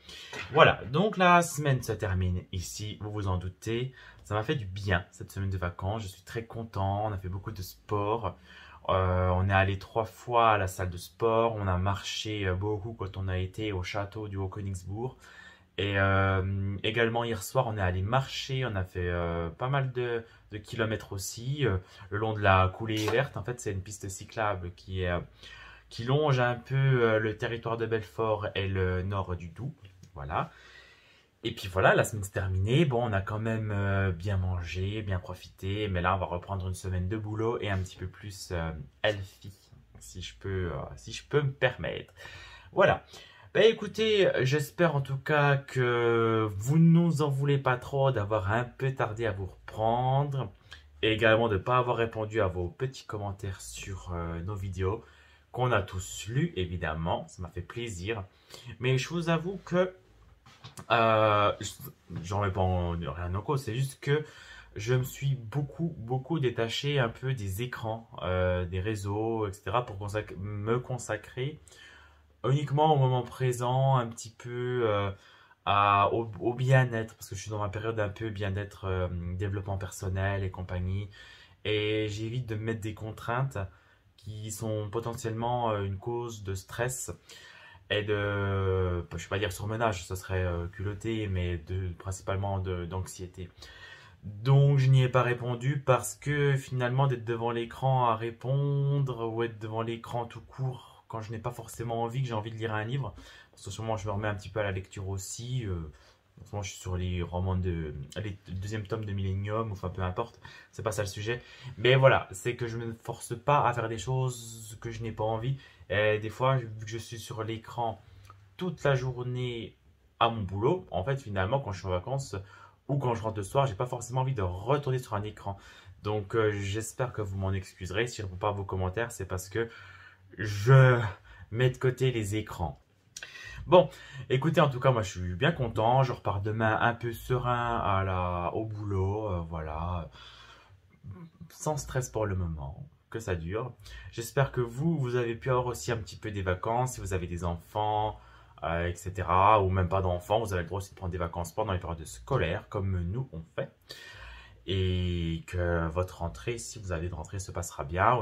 voilà. Donc la semaine se termine ici, vous vous en doutez. Ça m'a fait du bien, cette semaine de vacances. Je suis très content. On a fait beaucoup de sport. On est allé 3 fois à la salle de sport. On a marché beaucoup quand on a été au château du Haut-Königsbourg. Et également hier soir, on est allé marcher. On a fait pas mal de kilomètres aussi le long de la coulée verte. En fait, c'est une piste cyclable qui longe un peu le territoire de Belfort et le nord du Doubs. Voilà. Et puis voilà, la semaine s'est terminée. Bon, on a quand même bien mangé, bien profité. Mais là, on va reprendre une semaine de boulot et un petit peu plus healthy, si je peux me permettre. Voilà. Ben écoutez, j'espère en tout cas que vous ne nous en voulez pas trop d'avoir un peu tardé à vous reprendre. Et également de ne pas avoir répondu à vos petits commentaires sur nos vidéos. Qu'on a tous lus, évidemment. Ça m'a fait plaisir. Mais je vous avoue que j'en remets pas rien en cause, c'est juste que je me suis beaucoup détaché un peu des écrans, des réseaux, etc. pour me consacrer uniquement au moment présent, un petit peu au bien-être, parce que je suis dans ma période un peu bien-être, développement personnel et compagnie, et j'évite de me mettre des contraintes qui sont potentiellement une cause de stress et je ne vais pas dire surmenage, ça serait culotté, mais principalement d'anxiété. Donc je n'y ai pas répondu parce que finalement d'être devant l'écran à répondre ou être devant l'écran tout court quand je n'ai pas forcément envie, que j'ai envie de lire un livre, parce que sûrement je me remets un petit peu à la lecture aussi. En ce moment, je suis sur les romans les deuxième tome de Millennium, enfin peu importe, c'est pas ça le sujet. Mais voilà, c'est que je ne me force pas à faire des choses que je n'ai pas envie. Et des fois, vu que je suis sur l'écran toute la journée à mon boulot, en fait, finalement, quand je suis en vacances ou quand je rentre le soir, j'ai pas forcément envie de retourner sur un écran. Donc, j'espère que vous m'en excuserez. Si je ne réponds pas à vos commentaires, c'est parce que je mets de côté les écrans. Bon, écoutez, en tout cas, moi, je suis bien content. Je repars demain un peu serein au boulot. Voilà. Sans stress pour le moment. Que ça dure. J'espère que vous avez pu avoir aussi un petit peu des vacances. Si vous avez des enfants, etc. Ou même pas d'enfants, vous avez le droit aussi de prendre des vacances pendant les périodes scolaires, comme nous, on fait. Et que votre rentrée, si vous avez de rentrée, se passera bien.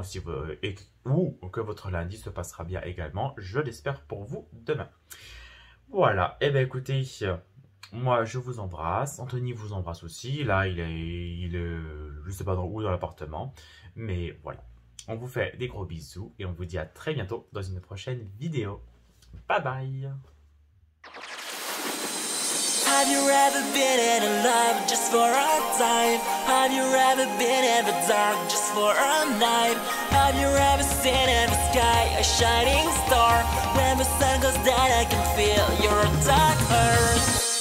Ou que votre lundi se passera bien également. Je l'espère pour vous demain. Voilà. Eh bien, écoutez, moi, je vous embrasse. Anthony vous embrasse aussi. Là, il est je ne sais pas où dans l'appartement. Mais voilà. On vous fait des gros bisous. Et on vous dit à très bientôt dans une prochaine vidéo. Bye bye. Have you ever been in love just for a time? Have you ever been in the dark just for a night? Have you ever seen in the sky a shining star? When the sun goes down I can feel your dark heart.